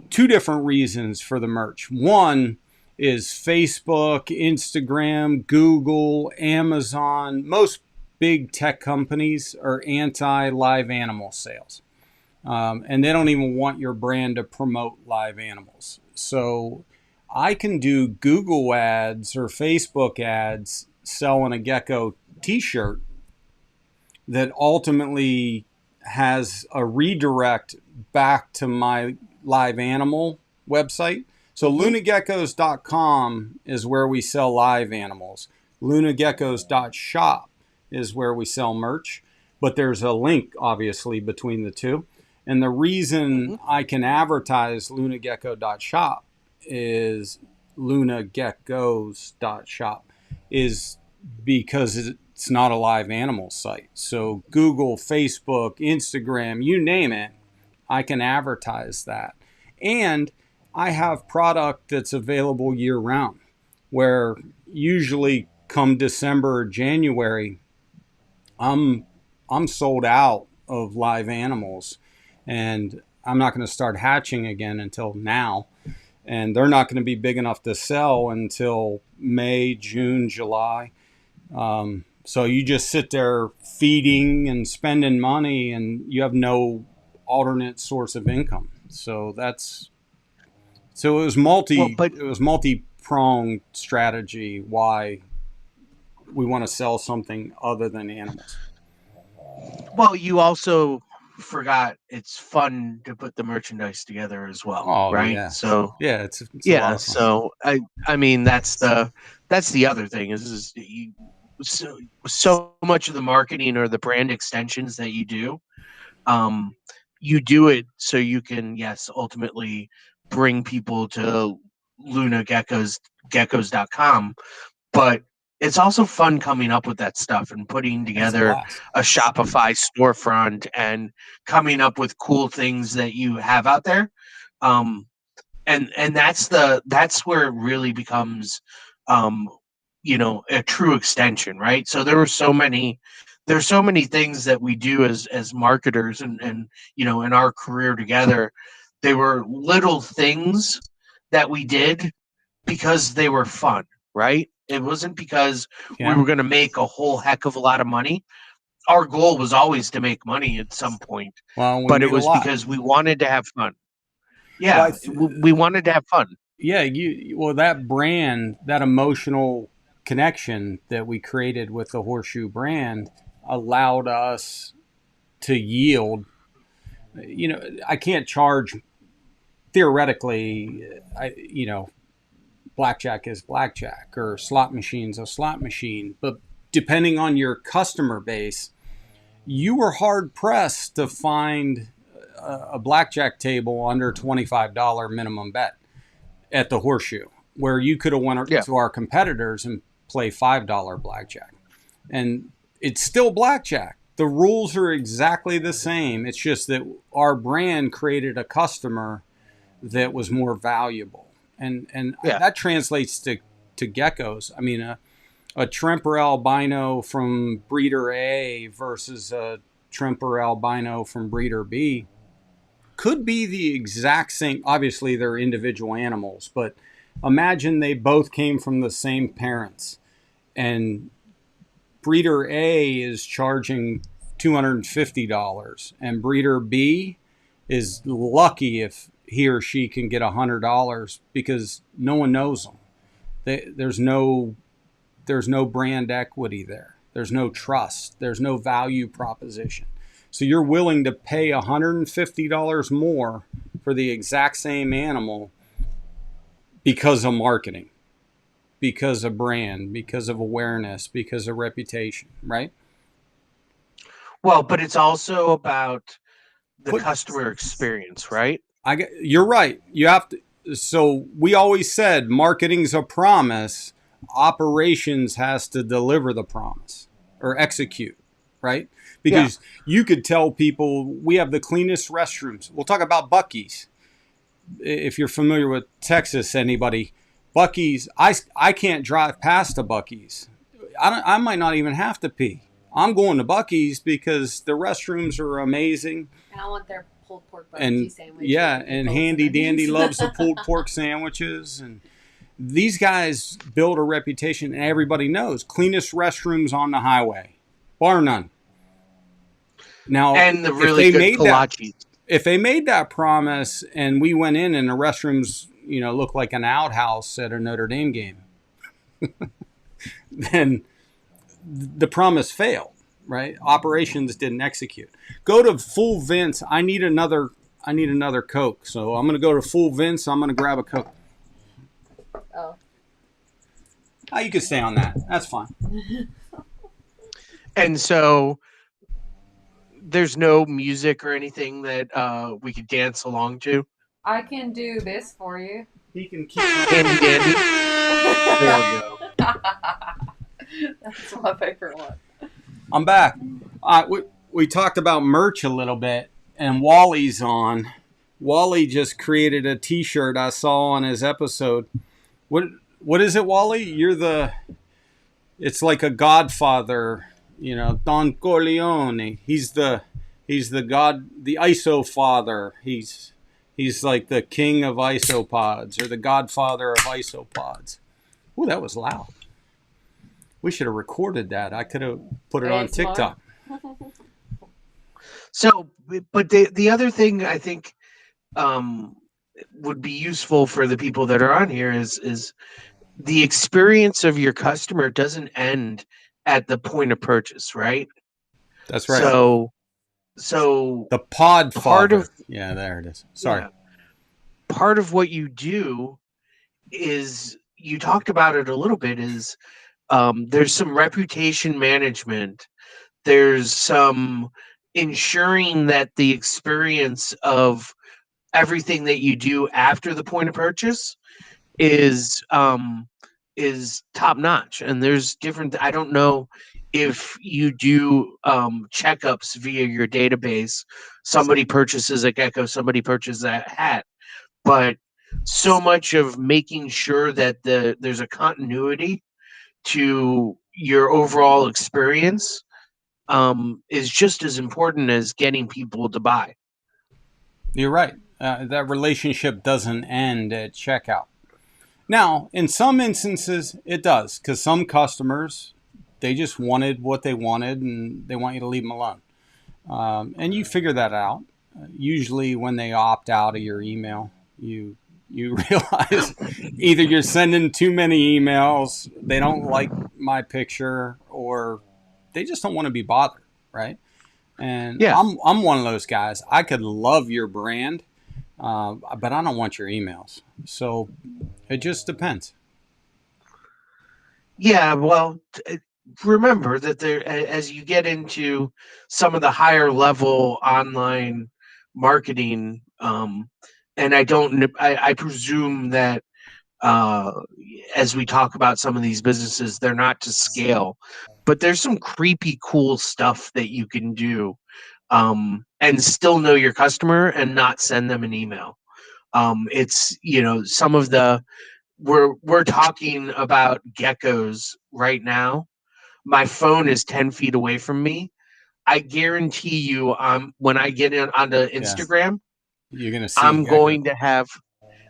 two different reasons for the merch. One is Facebook, Instagram, Google, Amazon. Most big tech companies are anti live animal sales. And they don't even want your brand to promote live animals. So I can do Google ads or Facebook ads selling a gecko t-shirt that ultimately has a redirect back to my live animal website. So lunageckos.com is where we sell live animals. Lunageckos.shop is where we sell merch. But there's a link, obviously, between the two. And the reason I can advertise lunagecko.shop is lunageckos.shop is because it's not a live animal site. So Google, Facebook, Instagram, you name it, I can advertise that. And I have product that's available year round, where usually come December or January, I'm sold out of live animals, and I'm not going to start hatching again until now. And they're not going to be big enough to sell until May, June, July. So you just sit there feeding and spending money, and you have no alternate source of income. So it was multi-pronged strategy why we want to sell something other than animals. Well, you also forgot it's fun to put the merchandise together as well, Oh, right? yeah. So Yeah, it's a lot yeah, of fun. so I mean that's the other thing is so, so much of the marketing or the brand extensions that um, you do it so you can, yes, ultimately bring people to Luna Geckos.com, but it's also fun coming up with that stuff and putting It's a together blast. a Shopify storefront and coming up with cool things that you have out there. Um, and that's where it really becomes um a true extension, right? So there's so many things that we do as marketers, and in our career together, they were little things that we did because they were fun, right? It wasn't because we Yeah. were going to make a whole heck of a lot of money. Our goal was always to make money at some point, Well, we but it made a was lot. because we wanted to have fun. Well, Yeah, we wanted to have fun. yeah, well, that brand, that emotional connection that we created with the Horseshoe brand allowed us to yield. I can't charge theoretically. Blackjack is blackjack or slot machine's a slot machine, but depending on your customer base, you were hard pressed to find a blackjack table under $25 minimum bet at the Horseshoe, where you could have went Yeah. to our competitors and play $5 blackjack, and it's still blackjack. The rules are exactly the same. It's just that our brand created a customer that was more valuable, and Yeah. that translates to geckos. I mean, a Tremper albino from breeder A versus a Tremper albino from breeder B could be the exact same. Obviously, they're individual animals, but imagine they both came from the same parents, and breeder A is charging $250, and breeder B is lucky if he or she can get $100 because no one knows them. There's no brand equity there. There's no trust. There's no value proposition. So you're willing to pay $150 more for the exact same animal because of marketing, because of brand, because of awareness, because of reputation, right? Well, but it's also about the Put, customer experience, right? you're right. You have to. So we always said marketing's a promise. Operations has to deliver the promise or execute, right? Yeah. Because you could tell people we have the cleanest restrooms. We'll talk about Buc-ee's. If you're familiar with Texas, anybody, Buc-ee's, I can't drive past a Buc-ee's. I might not even have to pee. I'm going to Buc-ee's because the restrooms are amazing. And I want their pulled pork And barbecue sandwich. yeah, with and meatballs Handy and Dandy onions. loves the pulled pork sandwiches. And these guys build a reputation, and everybody knows cleanest restrooms on the highway, bar none. Now, And the if really they good made that, kolaches. if they made that promise, and we went in and the restrooms, looked like an outhouse at a Notre Dame game, then the promise failed. Right? Operations didn't execute. Go to Full Vince. I need another Coke. So I'm going to go to Full Vince. I'm going to grab a Coke. Oh. Oh, you can stay on that. That's fine. And so there's no music or anything that we could dance along to. I can do this for you. He can keep. Handy dandy. There we go. That's my favorite one. I'm back. We talked about merch a little bit, and Wally's on. Wally just created a T-shirt I saw on his episode. What is it, Wally? It's like a Godfather, Don Corleone. He's the god, the ISO father. He's like the king of isopods, or the godfather of isopods. Oh, that was loud. We should have recorded that. I could have put it on TikTok. So, but the other thing I think would be useful for the people that are on here is the experience of your customer doesn't end at the point of purchase, right? That's right. So the pod part father. of Yeah, there it is. Sorry. Yeah, part of what you do is, you talked about it a little bit, is There's some reputation management. There's some ensuring that the experience of everything that you do after the point of purchase is top notch. And there's different. I don't know if you do checkups via your database. Somebody purchases a gecko, somebody purchases a hat, but so much of making sure that there's a continuity to your overall experience is just as important as getting people to buy. You're right. That relationship doesn't end at checkout. Now, in some instances, it does, because some customers, they just wanted what they wanted and they want you to leave them alone. And you figure that out. Usually when they opt out of your email, you realize either you're sending too many emails, they don't like my picture, or they just don't want to be bothered, right? And Yeah. I'm one of those guys. I could love your brand, but I don't want your emails. So it just depends. Yeah, well, remember that as you get into some of the higher level online marketing, and I presume that uh, as we talk about some of these businesses, they're not to scale, but there's some creepy cool stuff that you can do, and still know your customer and not send them an email. It's some of the we're talking about geckos right now. My phone is 10 feet away from me. I guarantee you, when I get in onto Yeah. Instagram, You're going to see I'm gecko. going to have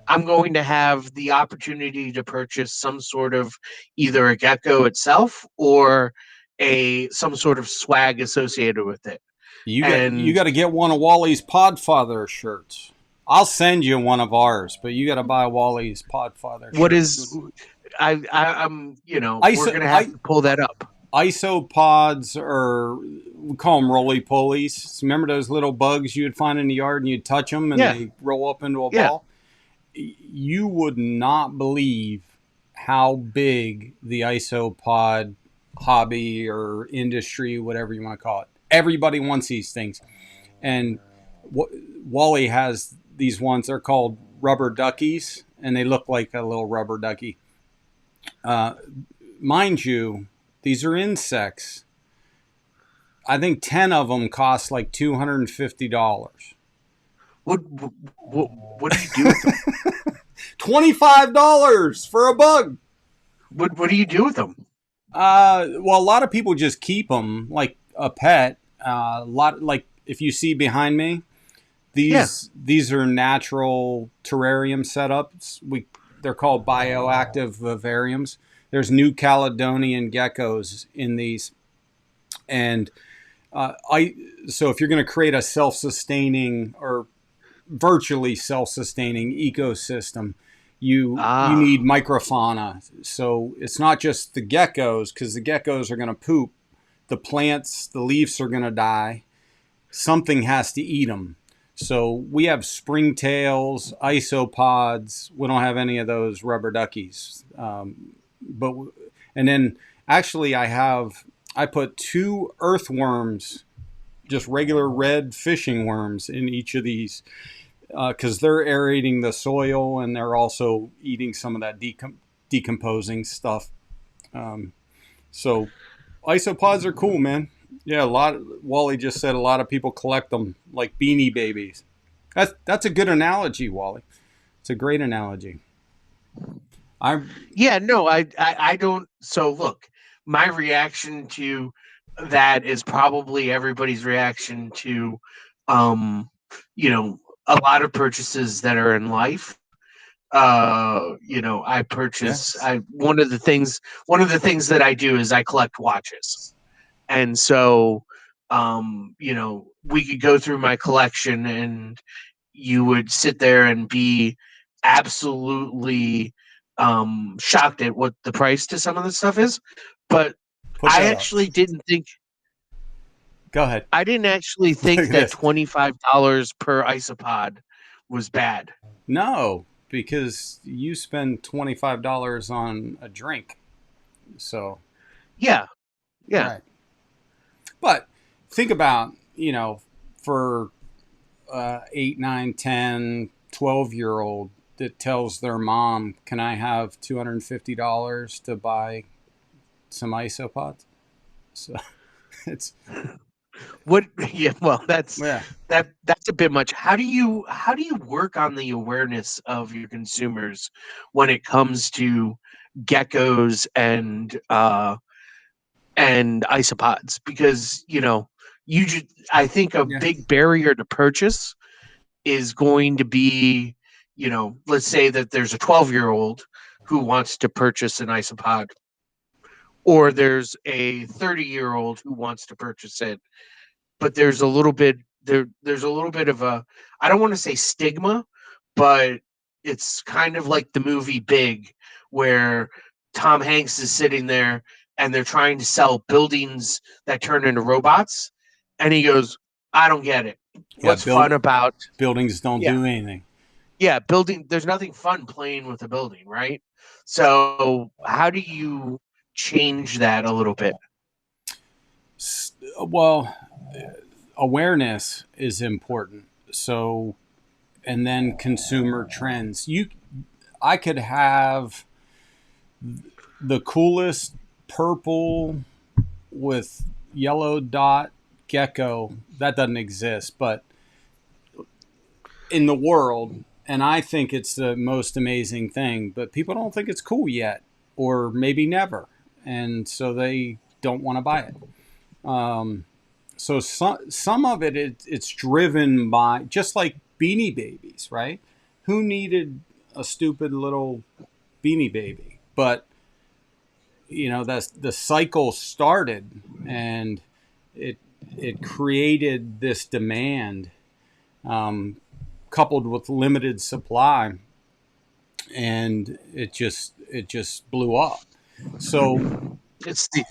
I'm going to have the opportunity to purchase some sort of either a gecko itself or a some sort of swag associated with it. You And got to get one of Wally's Podfather shirts. I'll send you one of ours, but you got to buy Wally's Podfather what shirt. is I'm we're ISO, gonna have to pull that up. isopods, or we call them roly polies. Remember those little bugs you'd find in the yard and you'd touch them and Yeah, they roll up into a yeah. ball? You would not believe how big the isopod hobby or industry, whatever you want to call it. Everybody wants these things. And Wally has these ones. They're called rubber duckies, and they look like a little rubber ducky. Mind you, these are insects. I think 10 of them cost like $250. What do you do with them? $25 for a bug. What do you do with them? Well, a lot of people just keep them like a pet. A lot, like if you see behind me, these are natural terrarium setups. They're called bioactive vivariums. There's New Caledonian geckos in these, and so if you're going to create a self-sustaining or virtually self-sustaining ecosystem, you need microfauna. So it's not just the geckos, because the geckos are going to poop. The plants, the leaves are going to die. Something has to eat them. So we have springtails, isopods. We don't have any of those rubber duckies. And then actually I put 2 earthworms, just regular red fishing worms, in each of these, because they're aerating the soil and they're also eating some of that decomposing stuff. So isopods are cool, man. Yeah, Wally just said a lot of people collect them like beanie babies. That's a good analogy, Wally. It's a great analogy. I don't. So look, my reaction to that is probably everybody's reaction to, a lot of purchases that are in life. I purchase. Yes. One of the things that I do is I collect watches, and so, we could go through my collection, and you would sit there and be absolutely shocked at what the price to some of the stuff is. But Put I that up. actually didn't think. Go ahead. I didn't actually think Look at that this. $25 per isopod was bad. No, because you spend $25 on a drink. So Yeah, yeah. Right. But think about, for 8, 9, 10, 12-year old that tells their mom, can I have $250 to buy some isopods? So it's, What? Yeah. Well, yeah. that's a bit much. How do you work on the awareness of your consumers when it comes to geckos and isopods? Because I think a Yeah. big barrier to purchase is going to be, let's say that there's a 12-year-old who wants to purchase an isopod, or there's a 30-year-old who wants to purchase it, but there's a little bit of a, I don't want to say stigma, but it's kind of like the movie Big, where Tom Hanks is sitting there and they're trying to sell buildings that turn into robots, and he goes, I don't get it. Yeah. What's fun about, Buildings don't yeah, do anything. yeah, building, there's nothing fun playing with a building, right? So how do you change that a little bit? Well, awareness is important. So, and then consumer trends. I could have the coolest purple with yellow dot gecko. That doesn't exist, but in the world, and I think it's the most amazing thing, but people don't think it's cool yet, or maybe never, and so they don't want to buy it. So some of it's driven by, just like Beanie Babies, right? Who needed a stupid little Beanie Baby? But that's the cycle started, and it it created this demand, coupled with limited supply, and it just blew up. So It's the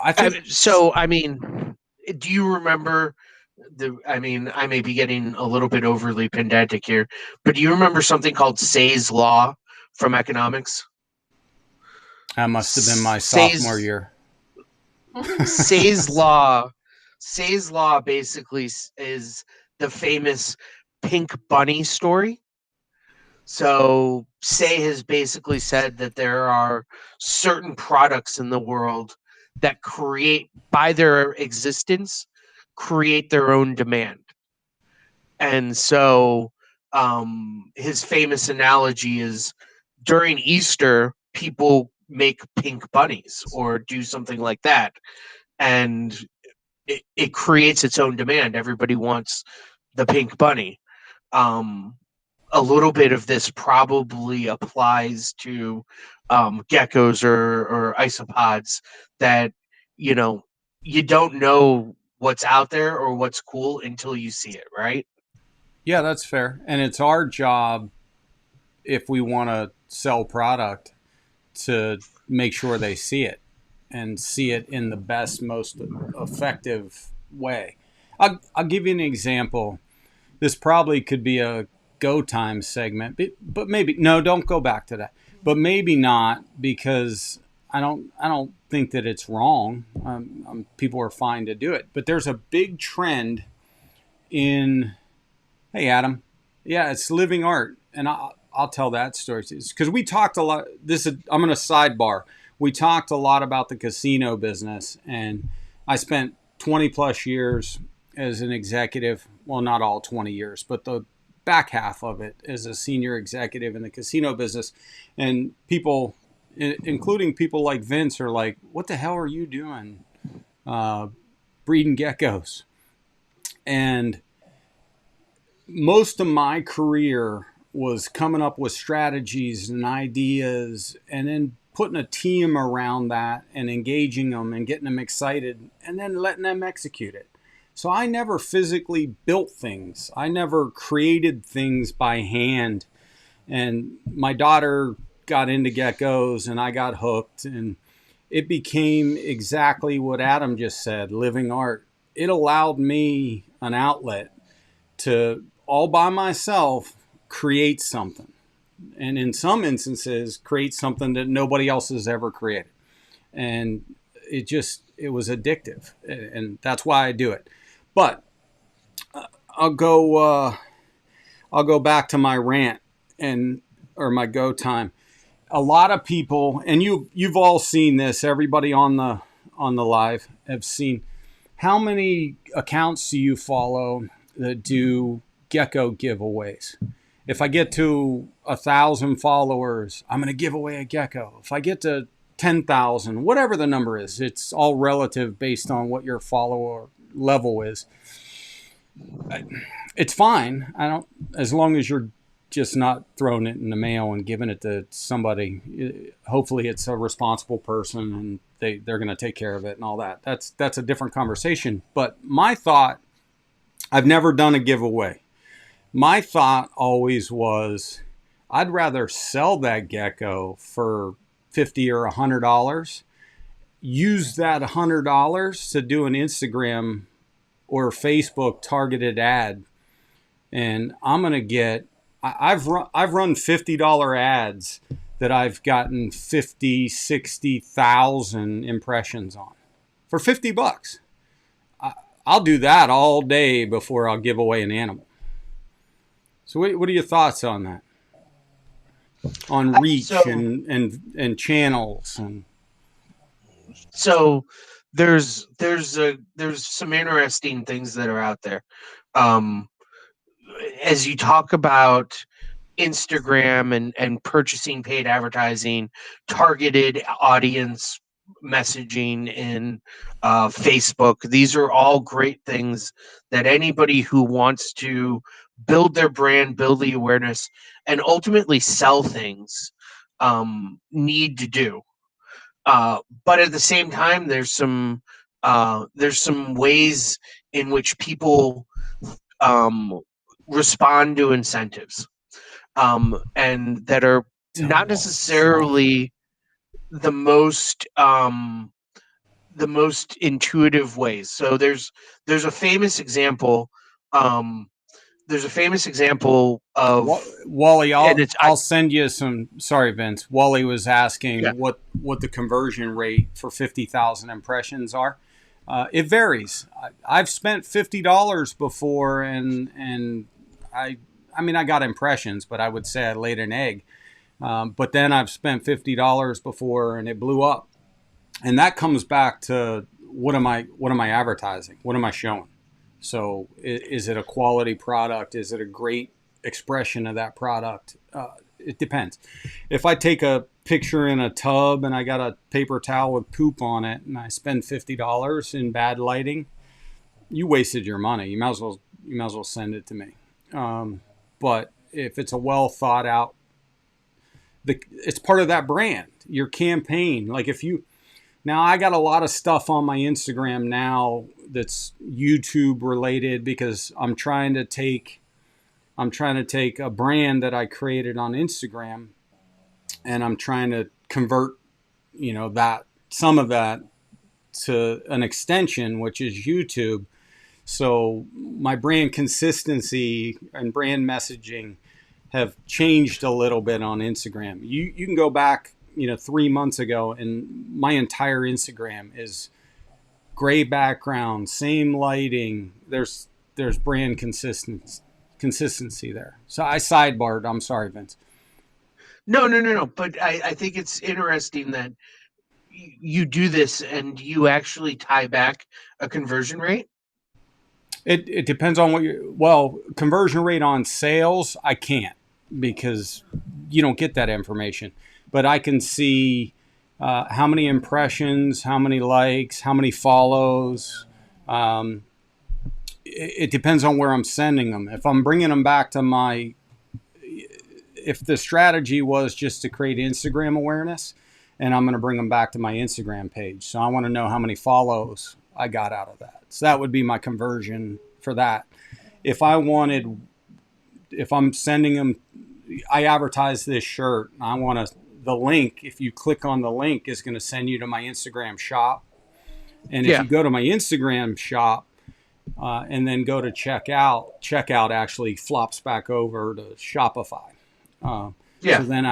I think, so I mean, do you remember I mean, I may be getting a little bit overly pedantic here, but do you remember something called Say's law from economics? that must have been my sophomore Say's year. Say's law Say's law basically is the famous pink bunny story. So Say has basically said that there are certain products in the world that create, by their existence, create their own demand. And so his famous analogy is, during Easter, people make pink bunnies or do something like that. And it creates its own demand. Everybody wants the pink bunny. Um, a little bit of this probably applies to geckos or isopods, that you know you don't know what's out there or what's cool until you see it, right? Yeah, that's fair, and it's our job, if we want to sell product, to make sure they see it, and see it in the best, most effective way. I'll give you an example. This probably could be a go time segment, but maybe no. Don't go back to that. But maybe not, because I don't think that it's wrong. People are fine to do it, but there's a big trend in. Hey, Adam. Yeah, it's living art, and I'll tell that story because we talked a lot. I'm going to sidebar. We talked a lot about the casino business, and I spent 20 plus years as an executive. Well, not all 20 years, but the back half of it as a senior executive in the casino business. And people, including people like Vince, are like, "What the hell are you doing, breeding geckos?" And most of my career was coming up with strategies and ideas, and then putting a team around that and engaging them and getting them excited and then letting them execute it. So I never physically built things. I never created things by hand. And my daughter got into geckos and I got hooked, and it became exactly what Adam just said, living art. It allowed me an outlet to, all by myself, create something, and in some instances create something that nobody else has ever created. And it was addictive, and that's why I do it. But I'll go back to my rant or my go time. A lot of people, and you've all seen this. Everybody on the live have seen. How many accounts do you follow that do gecko giveaways? If I get to 1,000 followers, I'm going to give away a gecko. If I get to 10,000, whatever the number is, it's all relative based on what your follower level is. It's fine. As long as you're just not throwing it in the mail and giving it to somebody. Hopefully it's a responsible person and they're going to take care of it and all that. That's a different conversation. But my thought, I've never done a giveaway. My thought always was, I'd rather sell that gecko for $50 or $100, use that $100 to do an Instagram or Facebook targeted ad. And I'm going to get, I've run $50 ads that I've gotten 50, 60,000 impressions on for $50. I'll do that all day before I'll give away an animal. So what are your thoughts on that? On reach and channels and so there's some interesting things that are out there. As you talk about Instagram and purchasing paid advertising, targeted audience messaging in Facebook, these are all great things that anybody who wants to build their brand, build the awareness, and ultimately sell things need to do. But at the same time, there's some ways in which people respond to incentives, and that are not necessarily the most intuitive ways. So there's a famous example. There's a famous example of Wally. I'll send you some. Sorry, Vince. Wally was asking what the conversion rate for 50,000 impressions are. It varies. I've spent $50 before, and I mean I got impressions, but I would say I laid an egg. But then I've spent $50 before, and it blew up. And that comes back to what am I advertising? What am I showing? So is it a quality product? Is it a great expression of that product? It depends. If I take a picture in a tub and I got a paper towel with poop on it and I spend $50 in bad lighting, you wasted your money. You might as well send it to me. But if it's a well thought out, it's part of that brand, your campaign. Like now I got a lot of stuff on my Instagram now that's YouTube related because I'm trying to take a brand that I created on Instagram and I'm trying to convert, some of that to an extension, which is YouTube. So my brand consistency and brand messaging have changed a little bit on Instagram. You can go back, 3 months ago, and my entire Instagram is gray background, same lighting. There's brand consistency there. So I sidebarred. I'm sorry, Vince. No. But I think it's interesting that you do this and you actually tie back a conversion rate. It depends on conversion rate on sales, I can't because you don't get that information. But I can see how many impressions, how many likes, how many follows. It depends on where I'm sending them. If I'm bringing them back to if the strategy was just to create Instagram awareness, and I'm going to bring them back to my Instagram page. So I want to know how many follows I got out of that. So that would be my conversion for that. If I'm sending them, I advertise this shirt. I want the link. If you click on the link, is going to send you to my Instagram shop. And if you go to my Instagram shop and then go to checkout actually flops back over to Shopify. So then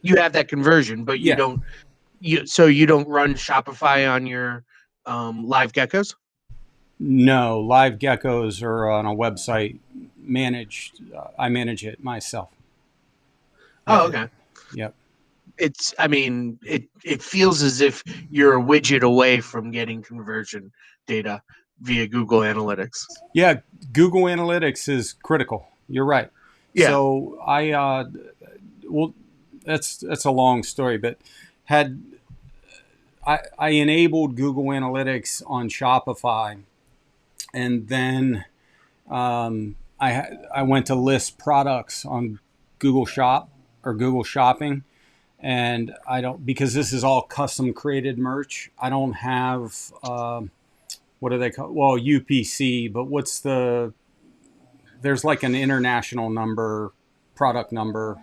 you have that conversion, but you don't. So you don't run Shopify on your live geckos? No, live geckos are on a website managed. I manage it myself. Oh, okay. Yep. I mean, it feels as if you're a widget away from getting conversion data via Google Analytics. Yeah, Google Analytics is critical. You're right. Yeah. So well, that's a long story, but had I enabled Google Analytics on Shopify, and then I went to list products on Google Shop or Google Shopping, and I don't, because this is all custom created merch. I don't have what do they call? Well, UPC, but there's like an international number, product number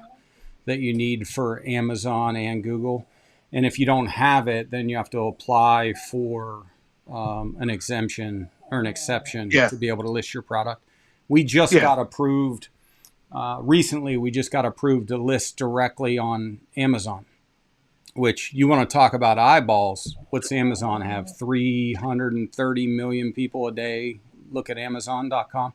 that you need for Amazon and Google. And if you don't have it, then you have to apply for an exemption or an exception Yeah. to be able to list your product. We just Yeah. got approved recently. We just got approved to list directly on Amazon, which, you want to talk about eyeballs. What's Amazon have? 330 million people a day look at Amazon.com.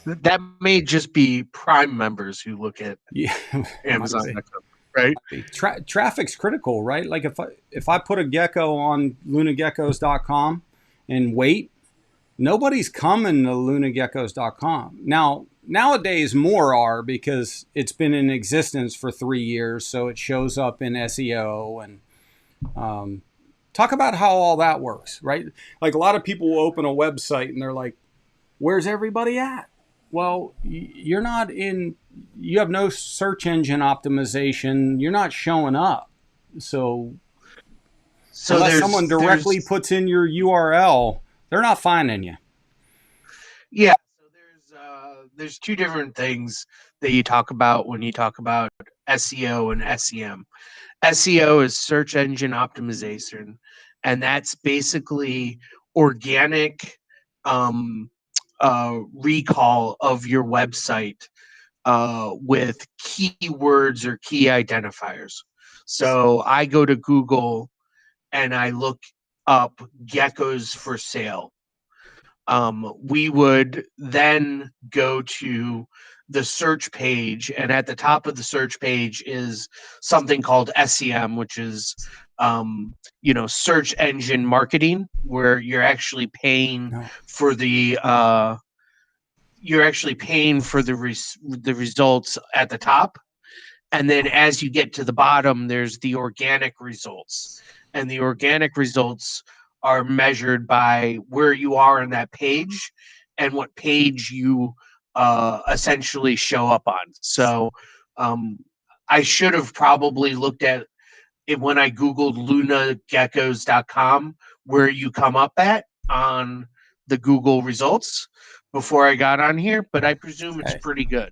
That may just be Prime members who look at Yeah, Amazon.com, right? Traffic's critical, right? Like if I put a gecko on lunageckos.com and wait, nobody's coming to lunageckos.com. Now, nowadays more are, because it's been in existence for 3 years, so it shows up in SEO. And talk about how all that works, right? Like, a lot of people will open a website and they're like, where's everybody at? Well, you have no search engine optimization. You're not showing up. So unless someone directly puts in your URL, they're not finding you. Yeah. So there's two different things that you talk about when you talk about SEO and SEM. SEO is search engine optimization, and that's basically organic recall of your website with keywords or key identifiers. So I go to Google and I look up geckos for sale. We would then go to the search page, and at the top of the search page is something called SEM, which is search engine marketing, where you're actually paying for the the results at the top. And then as you get to the bottom, there's the organic results. And the organic results are measured by where you are in that page and what page you essentially show up on. So I should have probably looked at it when I Googled lunageckos.com, where you come up at on the Google results before I got on here, but I presume it's pretty good.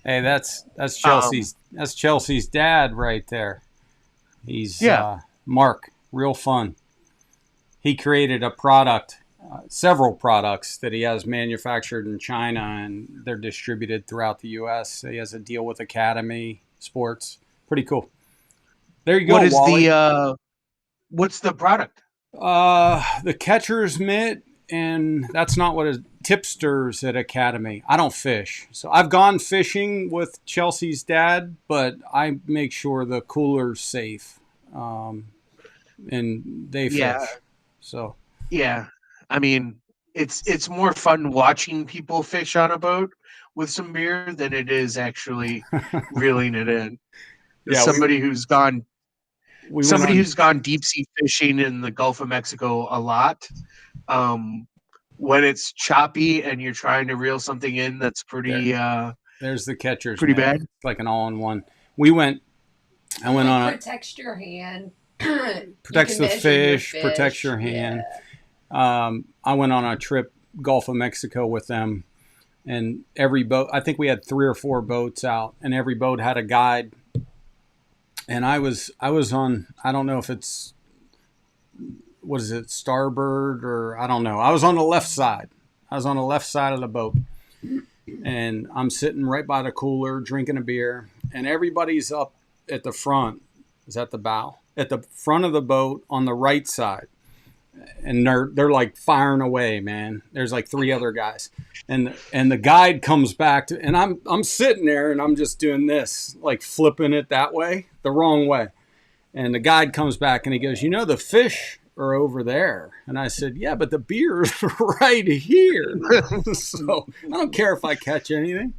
Hey, that's Chelsea's dad right there. He's Mark, real fun. He created a product, several products that he has manufactured in China, and they're distributed throughout the U.S. He has a deal with Academy Sports. Pretty cool. There you go, Wally. What's the product? The catcher's mitt, and that's not what tipsters at Academy. I don't fish, so I've gone fishing with Chelsea's dad, but I make sure the cooler's safe, and they fish. So yeah, I mean, it's more fun watching people fish on a boat with some beer than it is actually reeling it in. Yeah, somebody who's gone deep sea fishing in the Gulf of Mexico a lot. When it's choppy and you're trying to reel something in that's pretty there's the catcher's pretty mitt. bad. It's like an all-in-one. I went on protects your hand. Protects the fish, protects your hand. Yeah. I went on a trip Gulf of Mexico with them, and every boat, I think we had 3 or 4 boats out, and every boat had a guide. And I was on, I don't know if it's, what is it, starboard, or I don't know. I was on the left side. I was on the left side of the boat, and I'm sitting right by the cooler drinking a beer, and everybody's up at the front, is at the bow. at the front of the boat on the right side. And they're like firing away, man. There's like 3 other guys. And the guide comes back to, and I'm sitting there and I'm just doing this, like flipping it that way, the wrong way. And the guide comes back and he goes, the fish are over there. And I said, yeah, but the beer's right here. So I don't care if I catch anything.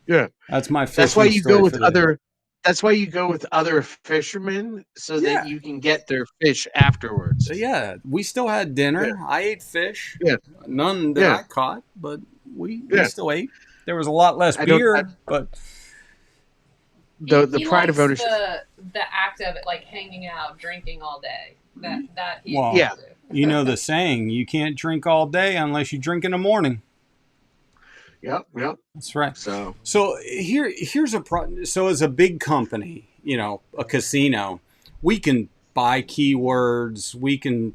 Yeah. That's my fishing That's why you story go with for the day. other. That's why you go with other fishermen so Yeah. that you can get their fish afterwards. So yeah, we still had dinner. Yeah. I ate fish. Yeah. None that Yeah. I caught, but we Yeah. still ate. There was a lot less I don't- beer, but The He pride of likes ownership. the act of it, like hanging out, drinking all day. That he Well, Yeah. you know the saying, you can't drink all day unless you drink in the morning. Yep. That's right. So So here's a so as a big company, a casino, we can buy keywords, we can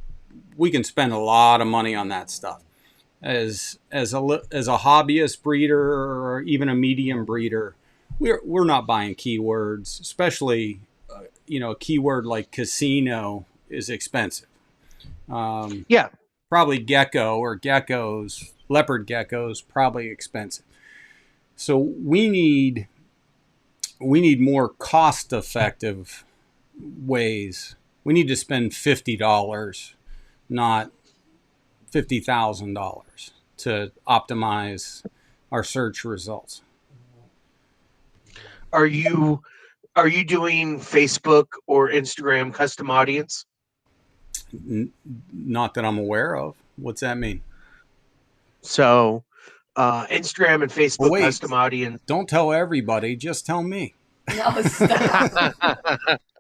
spend a lot of money on that stuff. As a hobbyist breeder or even a medium breeder, we're not buying keywords, especially a keyword like casino is expensive. yeah, Probably gecko or geckos, leopard geckos, probably expensive. So we need more cost effective ways. We need to spend $50, not $50,000 to optimize our search results. are you doing Facebook or Instagram custom audience? Not that I'm aware of. What's that mean? So Instagram and Facebook Well, wait. custom audience. Don't tell everybody. Just tell me. No, stop.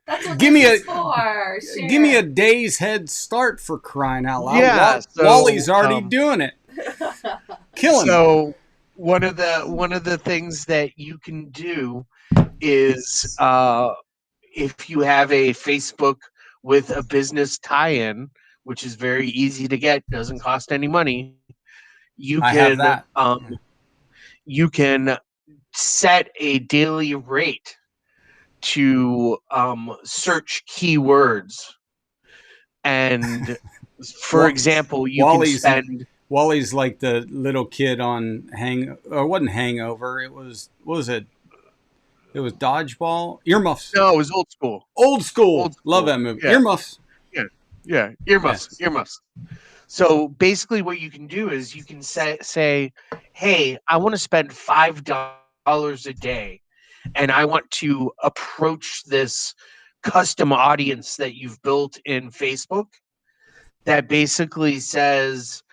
That's what Give me this a- is for. Give me a Share. day's head start for crying out loud. Yeah, so, Wally's already doing it. Killing it. So one of the things that you can do is if you have a Facebook with a business tie-in, which is very easy to get, doesn't cost any money. I have that. You can set a daily rate to search keywords, and for Well, example, you Wally's- can spend. Wally's like the little kid on or it wasn't Hangover. It was, what was it? It was Dodgeball. Earmuffs. No, it was old school. Old school. Old School. Love that movie. Yeah. Earmuffs. Yeah, earmuffs, Yes. earmuffs. So basically, what you can do is you can say, "Hey, I want to spend $5 a day, and I want to approach this custom audience that you've built in Facebook." That basically says,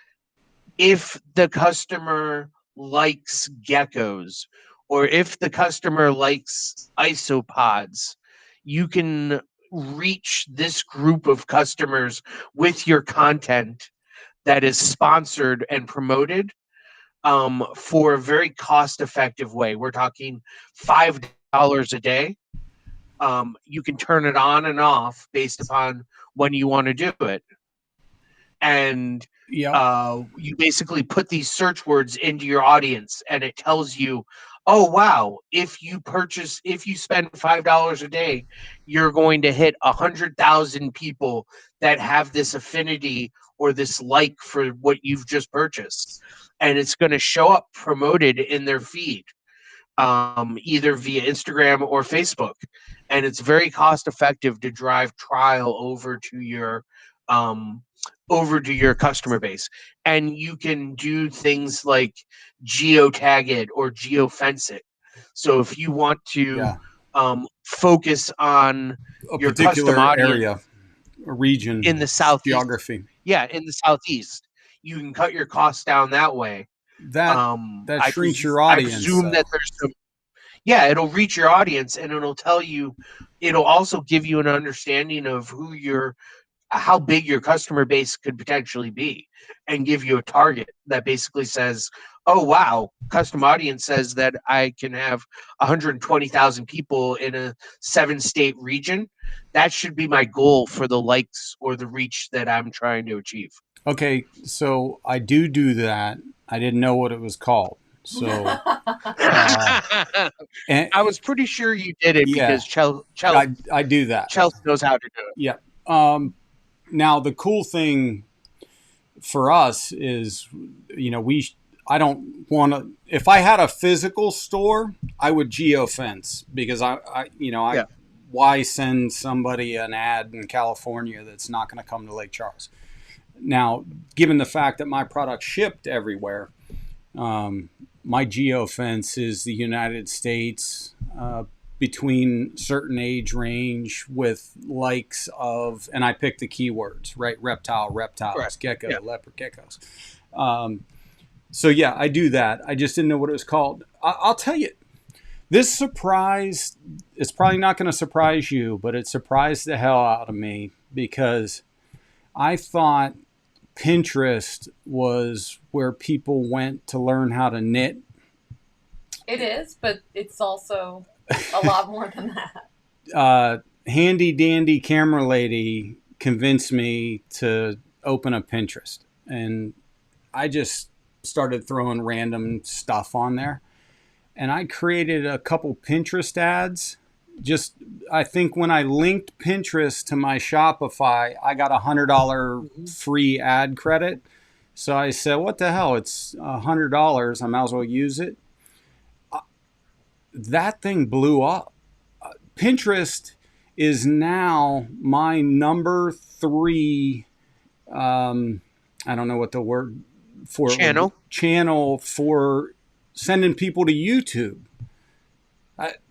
if the customer likes geckos, or if the customer likes isopods, you can reach this group of customers with your content that is sponsored and promoted for a very cost effective way. We're talking $5 a day. You can turn it on and off based upon when you want to do it. And Yeah. you basically put these search words into your audience, and it tells you, oh wow, if you spend $5 a day, you're going to hit 100,000 people that have this affinity or this like for what you've just purchased, and it's going to show up promoted in their feed, either via Instagram or Facebook, and it's very cost effective to drive trial over to your customer base. And you can do things like geotag it or geofence it. So if you want to focus on A your particular custom audience area, a region, in the southeast, geography. in the southeast, you can cut your costs down that way. That I shrinks your I audience. presume that there's some. Yeah, it'll reach your audience, and it'll tell you. It'll also give you an understanding of how big your customer base could potentially be, and give you a target that basically says, oh wow, custom audience says that I can have 120,000 people in a 7-state region. That should be my goal for the likes or the reach that I'm trying to achieve. Okay, so I do that. I didn't know what it was called. So, and I was pretty sure you did it Yeah. because I do that. Chelsea knows how to do it. Yeah. Now the cool thing for us is, I don't want to. If I had a physical store, I would geofence because Yeah. why send somebody an ad in California that's not going to come to Lake Charles? Now, given the fact that my product shipped everywhere, my geofence is the United States, between certain age range with likes of, and I pick the keywords, right? Reptiles, Correct. gecko, Yeah. leopard, geckos. So yeah, I do that. I just didn't know what it was called. I'll tell you, this surprise, it's probably not going to surprise you, but it surprised the hell out of me because I thought Pinterest was where people went to learn how to knit. It is, but it's also a lot more than that. Handy dandy camera lady convinced me to open a Pinterest, and I just started throwing random stuff on there, and I created a couple Pinterest ads. Just, I think when I linked Pinterest to my Shopify, I got $100 free ad credit. So I said, what the hell? It's $100. I might as well use it. That thing blew up. Pinterest is now my number 3, I don't know what the word for channel for sending people to YouTube.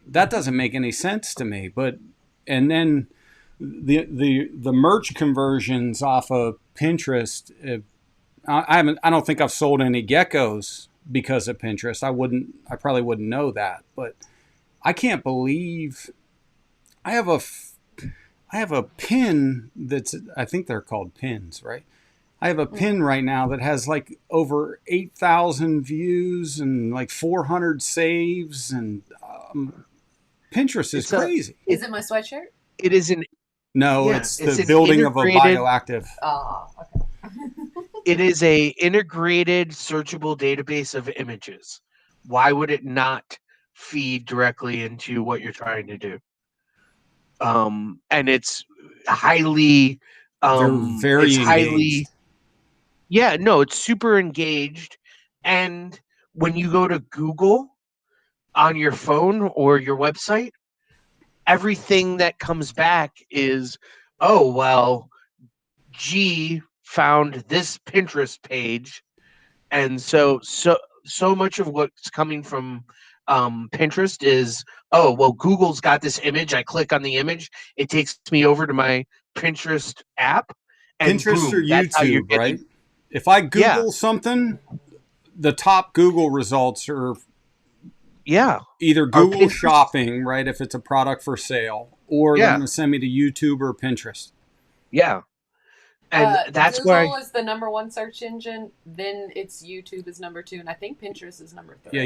That doesn't make any sense to me. But and then the merch conversions off of Pinterest. I don't think I've sold any geckos because of Pinterest. I probably wouldn't know that, but I can't believe I have a pin that's, I think they're called pins, right? I have a pin right now that has like over 8,000 views and like 400 saves, and Pinterest is crazy. Is it my sweatshirt? It is an No, Yeah, it's it's the an building of a integrated- bioactive. Oh, okay. It is a integrated searchable database of images. Why would it not feed directly into what you're trying to do? And it's highly They're very it's highly engaged. Yeah, no, it's super engaged. And when you go to Google on your phone or your website, everything that comes back is, oh, well, G found this Pinterest page. And so much of what's coming from Pinterest is, oh, well, Google's got this image. I click on the image. It takes me over to my Pinterest app. And Pinterest boom, or that's how you're YouTube, getting, right? If I Google something, the top Google results are Yeah. either Google Pinterest- Shopping, right, if it's a product for sale, or they're Yeah. going to send me to YouTube or Pinterest. Yeah. And that's Google why is the number 1 search engine. Then it's YouTube is number 2, and I think Pinterest is number 3.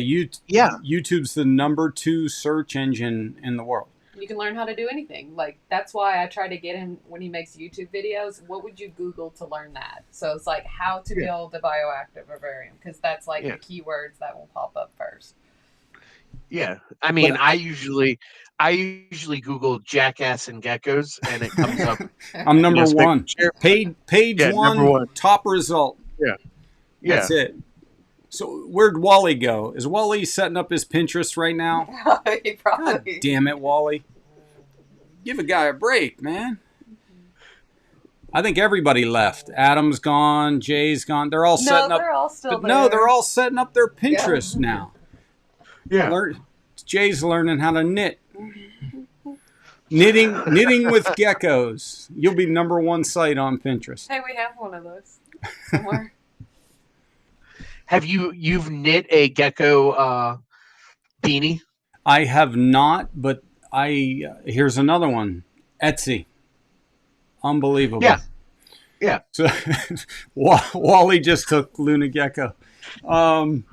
Yeah, YouTube's the number 2 search engine in the world. You can learn how to do anything. Like, that's why I try to get him when he makes YouTube videos. What would you Google to learn that? So it's like how to build a bioactive vivarium, because that's like the keywords that will pop up first. Yeah. I mean, I usually Google jackass and geckos, and it comes up. I'm number 1. Page number 1. Top result. Yeah. That's it. So where'd Wally go? Is Wally setting up his Pinterest right now? He probably. God damn it, Wally. Give a guy a break, man. I think everybody left. Adam's gone. Jay's gone. They're all setting up. They're all still there. No, they're all setting up their Pinterest now. Yeah. Jay's learning how to knit. Knitting with geckos. You'll be number 1 site on Pinterest. Hey, we have one of those somewhere. Have you've knit a gecko beanie? I have not, but here's another one. Etsy. Unbelievable. Yeah. So Wally just took Luna Gecko. I'll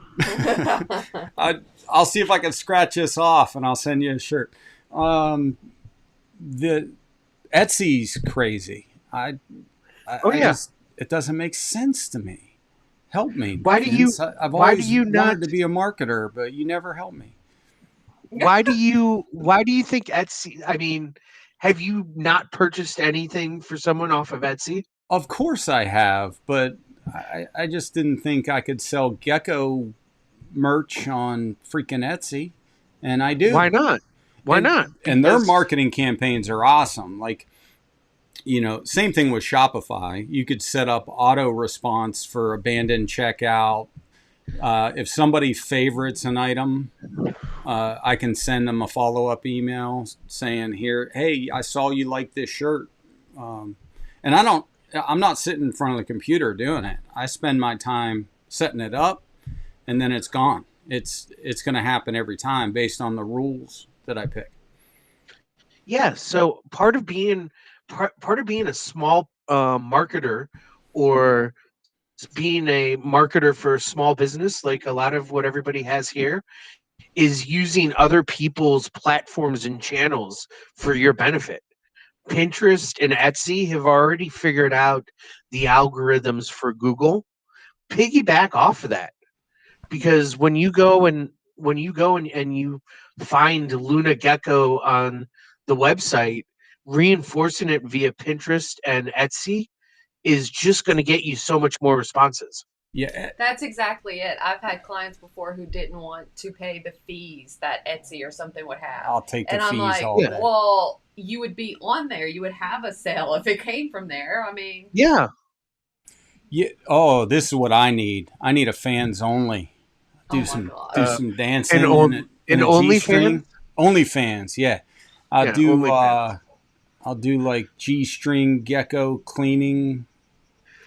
see if I can scratch this off, and I'll send you a shirt. The Etsy's crazy. It doesn't make sense to me. Help me. Why do you? Vince. I've Why always do you not? wanted to be a marketer, but you never help me. Why do you? Why do you think Etsy? I mean, have you not purchased anything for someone off of Etsy? Of course I have, but I just didn't think I could sell gecko merch on freaking Etsy, and I Why do. not? Why not? And their Because marketing campaigns are awesome. Like, same thing with Shopify. You could set up auto response for abandoned checkout. If somebody favorites an item, I can send them a follow-up email saying, "Here, hey, I saw you like this shirt," and I'm not sitting in front of the computer doing it. I spend my time setting it up, and then it's gone. It's going to happen every time based on the rules that I pick. yeah, so part of being a small marketer, or being a marketer for a small business, like a lot of what everybody has here, is using other people's platforms and channels for your benefit. Pinterest and Etsy have already figured out the algorithms for Google. Piggyback off of that, because when you go and you find Luna Gecko on the website, reinforcing it via Pinterest and Etsy is just going to get you so much more responses. Yeah, That's exactly it. I've had clients before who didn't want to pay the fees that Etsy or something would have. I'll take the And I'm fees like, all day. well, you would be on there. You would have a sale if it came from there. I mean, Yeah. Yeah. Oh, this is what I need. I need a fans only. oh my Do God. some dancing And in a OnlyFans? G-string. OnlyFans, yeah. I'll Yeah, do OnlyFans. I'll do like G-string gecko cleaning.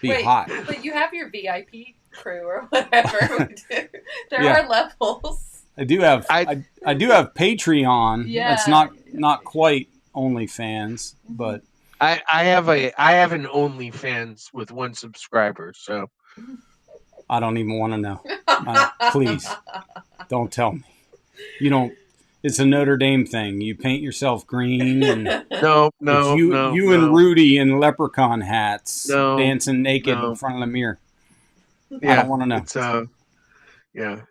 Be Wait, hot. but you have your VIP crew or whatever. There Yeah. are levels. I do have I do have Patreon. Yeah. That's not quite OnlyFans, but I have an OnlyFans with one subscriber, so I don't even want to know. Please don't tell me. You don't. It's a Notre Dame thing. You paint yourself green, and no, it's you no. and Rudy in leprechaun hats No, dancing naked no. in front of the mirror. Yeah, I don't want to know. It's yeah,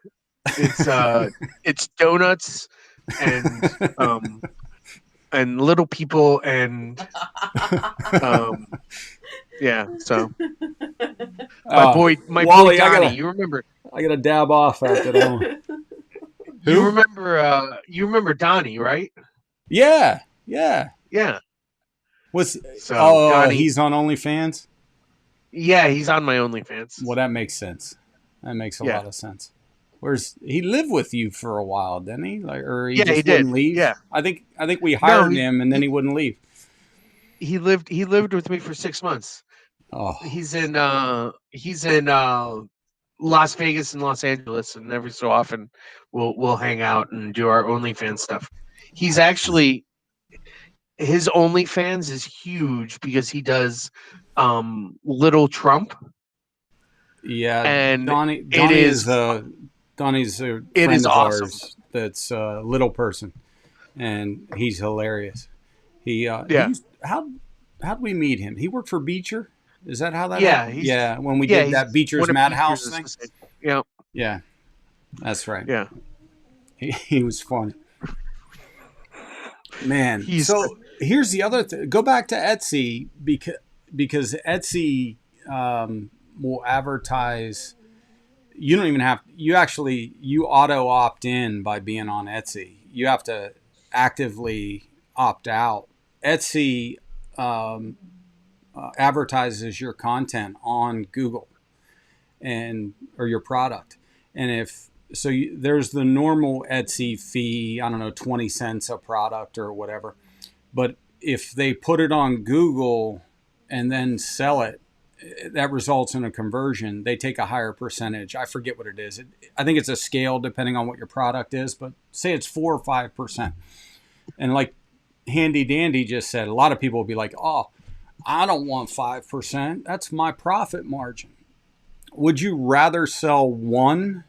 it's donuts and little people and yeah. So my boy Wally, Donnie, you remember? I gotta dab off after that one. You Who? remember Donnie, right? Yeah. Yeah. Donnie, He's on OnlyFans? yeah, he's on my OnlyFans. Well, that makes sense. That makes a Yeah. lot of sense. He lived with you for a while, didn't he? Like, he Yeah, just he did. wouldn't leave. Yeah. I think we hired he- him, and then he wouldn't leave. He lived with me for 6 months. Oh, He's in Las Vegas and Los Angeles, and every so often we'll hang out and do our OnlyFans stuff. He's actually his OnlyFans is huge because he does Little Trump. yeah. And Donnie is- Donnie's a It friend is of awesome. ours. That's a little person, and he's hilarious. Yeah. How did we meet him? He worked for Beecher. Is that how that Yeah, happened? he's- Yeah, when we Yeah, did he's that Beecher's one of Madhouse Beecher's thing. assistants. Yeah, Yeah, that's right. yeah. He was funny. Man, He's- so here's the other thing. Go back to Etsy because Etsy will advertise. You don't even have you auto opt in by being on Etsy. You have to actively opt out. Etsy advertises your content on Google or your product, and there's the normal Etsy fee, I don't know, 20 cents a product or whatever. But if they put it on Google and then sell it, that results in a conversion. They take a higher percentage. I forget what it is. I think it's a scale depending on what your product is, but say it's 4 or 5%. And like Handy Dandy just said, a lot of people will be like, oh, I don't want 5%. That's my profit margin. Would you rather sell one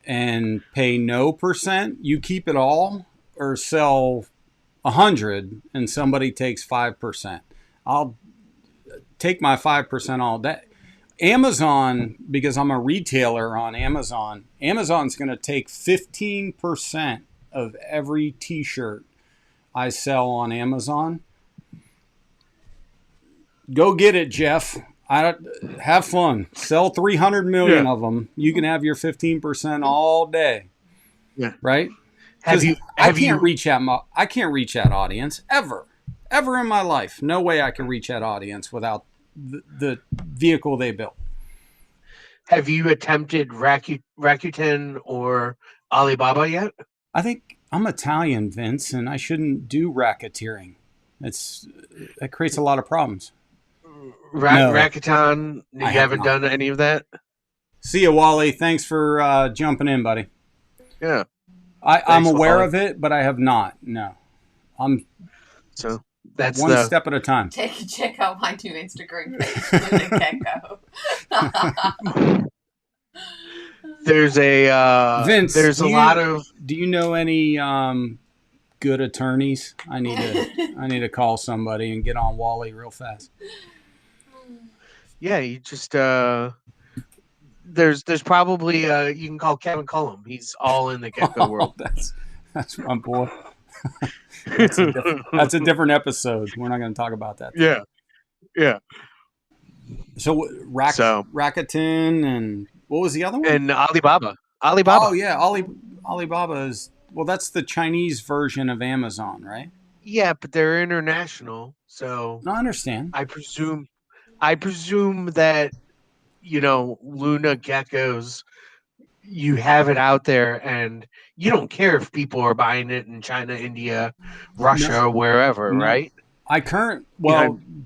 and pay no percent, you keep it all, or sell 100 and somebody takes 5%? I'll take my 5% all day. Amazon, because I'm a retailer on Amazon, Amazon's going to take 15% of every t-shirt I sell on Amazon. Go get it, Jeff. Have fun. Sell 300 million of them. You can have your 15% all day. Yeah. Right? I can't reach that audience ever in my life. No way I can reach that audience without the vehicle they built. Have you attempted Rakuten or Alibaba yet? I think I'm Italian, Vince, and I shouldn't do racketeering. That creates a lot of problems. Rakuten, you haven't done any of that? See ya, Wally. Thanks for jumping in, buddy. Yeah. I'm aware of it, but I have not. No. So that's one step at a time. Check out my new Instagram page, Gecko. There's a Vince. There's a lot of. Do you know any good attorneys? I need to call somebody and get on Wally real fast. Yeah, you just there's probably you can call Kevin Cullum. He's all in the Gecko world. That's my boy. That's a different episode. We're not going to talk about that. Yeah. So Rakuten and what was the other one? And Alibaba. Oh yeah, Alibaba is that's the Chinese version of Amazon, right? Yeah, but they're international, so no, I understand. I presume that Luna Geckos, you have it out there, and you don't care if people are buying it in China, India, Russia, or wherever, right?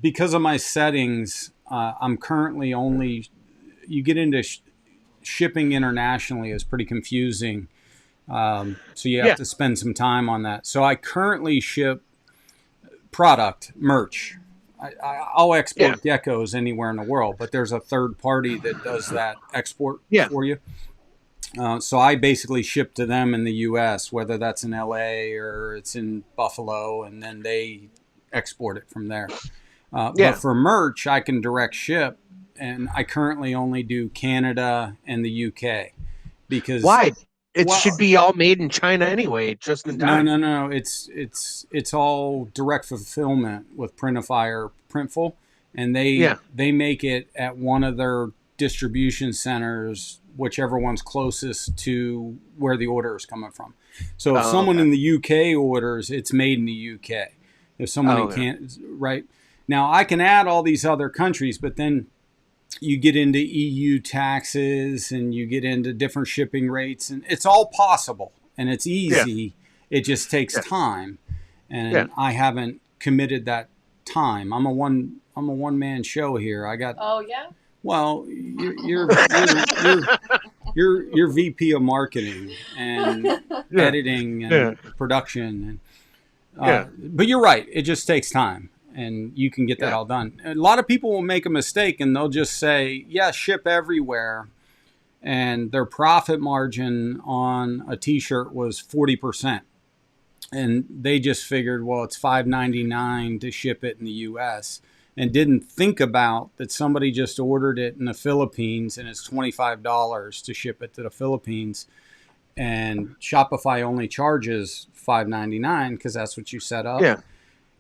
Because of my settings, I'm currently only. You get into shipping internationally is pretty confusing, so you have to spend some time on that. So I currently ship merch. I'll export Geckos anywhere in the world, but there's a third party that does that export for you. So I basically ship to them in the U.S., whether that's in L.A. or it's in Buffalo, and then they export it from there. But for merch, I can direct ship, and I currently only do Canada and the U.K. because why? It should be all made in China anyway, just in time. No. It's all direct fulfillment with Printify or Printful, and they make it at one of their distribution centers, whichever one's closest to where the order is coming from. So if someone in the UK orders, it's made in the UK. If someone can't, right? Now I can add all these other countries, but then you get into EU taxes and you get into different shipping rates, and it's all possible and it's easy. It just takes time, and I haven't committed that time. I'm a one man show here. I got. Oh yeah. Well, you're VP of marketing and editing and production, and but you're right. It just takes time. And you can get that all done. A lot of people will make a mistake and they'll just say, ship everywhere. And their profit margin on a t-shirt was 40%. And they just figured, it's $5.99 to ship it in the US, and didn't think about that somebody just ordered it in the Philippines and it's $25 to ship it to the Philippines. And Shopify only charges $5.99 because that's what you set up. Yeah.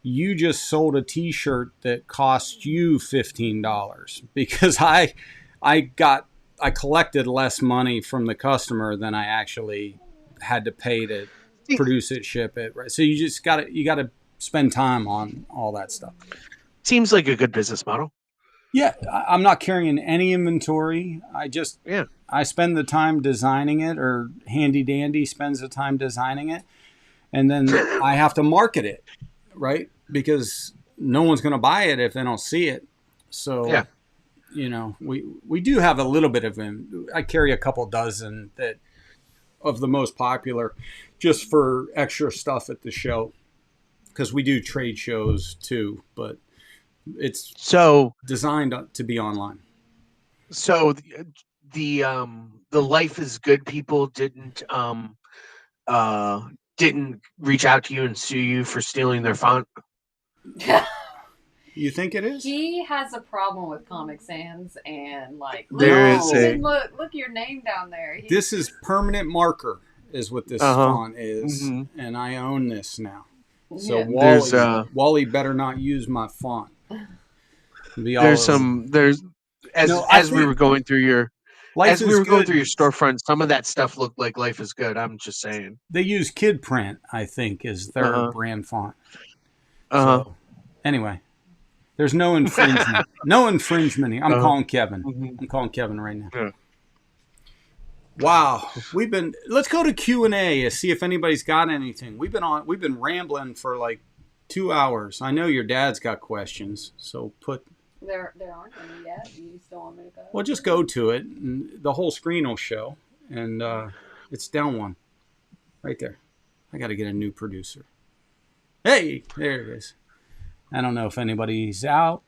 You just sold a t-shirt that cost you $15 because I collected less money from the customer than I actually had to pay to produce it, ship it. Right. So you just got to spend time on all that stuff. Seems like a good business model. Yeah. I'm not carrying any inventory. I spend the time designing it, or Handy Dandy spends the time designing it. And then I have to market it. Right? Because no one's going to buy it if they don't see it. So, we do have a little bit of them. I carry a couple dozen of the most popular, just for extra stuff at the show, because we do trade shows too, but it's designed to be online. So the Life is Good people didn't reach out to you and sue you for stealing their font? You think it is? He has a problem with Comic Sans and like There is even look your name down there. This is permanent marker is what this font is, and I own this now. So Yeah. Wally better not use my font. As we were going through your storefront, some of that stuff looked like Life is Good. I'm just saying. They use Kid Print, I think, is their brand font. So, anyway, there's no infringement. No infringement. I'm calling Kevin. I'm calling Kevin right now. Yeah. Wow, let's go to Q&A to see if anybody's got anything. We've been rambling for like 2 hours. I know your dad's got questions, so there aren't any yet. You still want me to go? Well, just go to it, and the whole screen will show, and it's down one, right there. I got to get a new producer. Hey, there it is. I don't know if anybody's out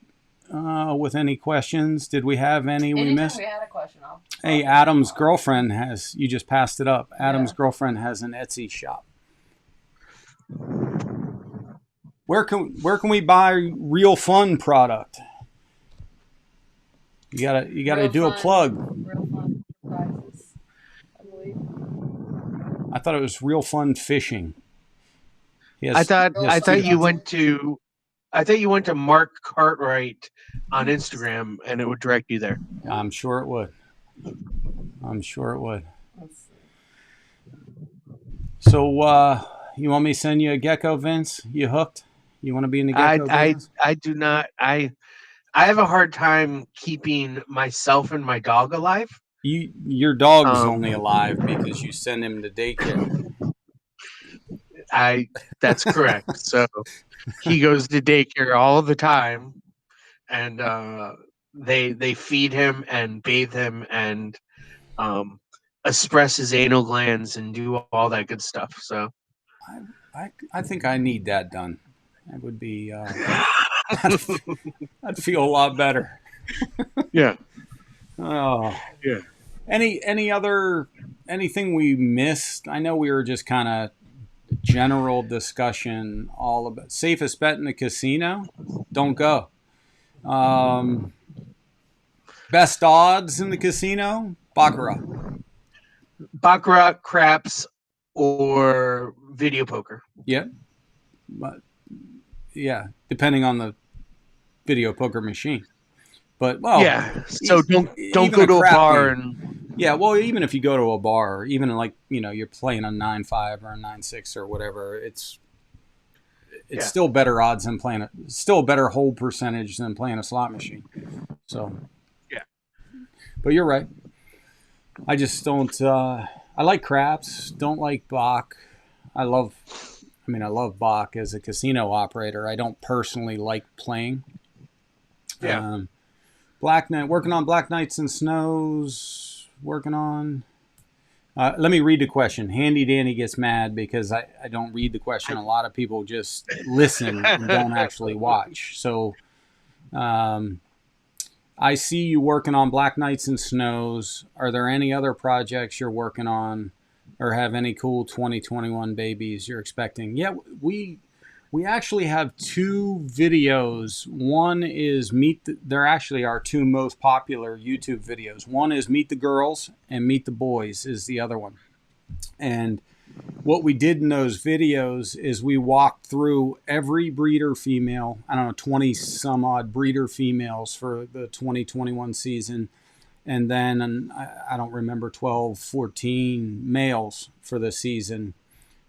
with any questions. Did we have any we missed? We had a question. Hey, Adam's girlfriend you just passed it up. Adam's girlfriend has an Etsy shop. Where can we buy real fun product? You gotta do a plug. Real fun prizes, I believe. I thought it was real fun fishing. I thought you went to Mark Cartwright on Instagram, and it would direct you there. I'm sure it would. So, you want me to send you a gecko, Vince? You hooked? You want to be in the gecko business? I do not. I have a hard time keeping myself and my dog alive. Your dog's only alive because you send him to daycare. That's correct. So he goes to daycare all the time, and they feed him and bathe him and express his anal glands and do all that good stuff. So I think I need that done. That would be I'd feel a lot better. Yeah. Oh yeah. Anything we missed? I know we were just kind of general discussion all about safest bet in the casino. Don't go. Best odds in the casino. Baccarat, craps, or video poker. Yep. But yeah, depending on the video poker machine. But so don't go to a bar and even if you go to a bar, even like you're playing a 9-5 or a 9-6 or whatever, it's still better odds than still a better hold percentage than playing a slot machine. So but you're right. I just don't. I like craps. Don't like Bach. I love Bach as a casino operator. I don't personally like playing. Yeah. Black Knight, working on Black Nights and Snows. Working on. Let me read the question. Handy Danny gets mad because I don't read the question. A lot of people just listen and don't actually watch. So, I see you working on Black Nights and Snows. Are there any other projects you're working on, or have any cool 2021 babies you're expecting? Yeah, we actually have 2 videos. One is they're actually our 2 most popular YouTube videos. One is Meet the Girls, and Meet the Boys is the other one. And what we did in those videos is we walked through every breeder female, 20 some odd breeder females for the 2021 season. And then I don't remember, 12, 14 males for the season,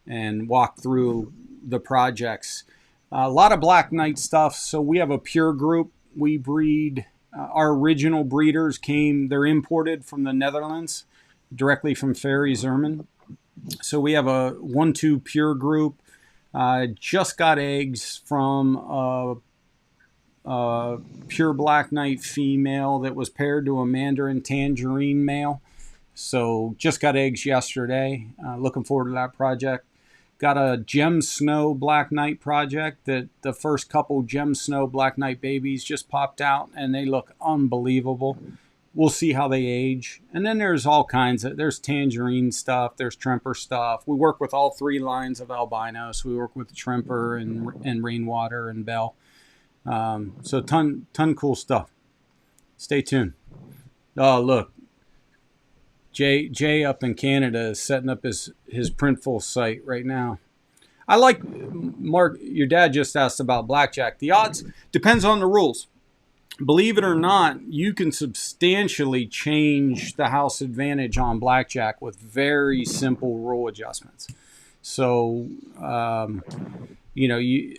and walked through the projects. A lot of Black Knight stuff. So we have a pure group. We breed. Our original breeders they're imported from the Netherlands, directly from Ferry Zerman. So we have a 1-2 pure group. Just got eggs from a pure Black Knight female that was paired to a Mandarin Tangerine male. So just got eggs yesterday. Looking forward to that project. Got a Gem Snow Black Knight project that the first couple Gem Snow Black Knight babies just popped out, and they look unbelievable. We'll see how they age. And then there's all kinds there's Tangerine stuff, there's Tremper stuff. We work with all 3 lines of albinos. We work with Tremper and Rainwater and Bell. So ton cool stuff. Stay tuned. Oh, look. Jay up in Canada is setting up his Printful site right now. I like, Mark, your dad just asked about blackjack. The odds depends on the rules. Believe it or not, you can substantially change the house advantage on blackjack with very simple rule adjustments. So, you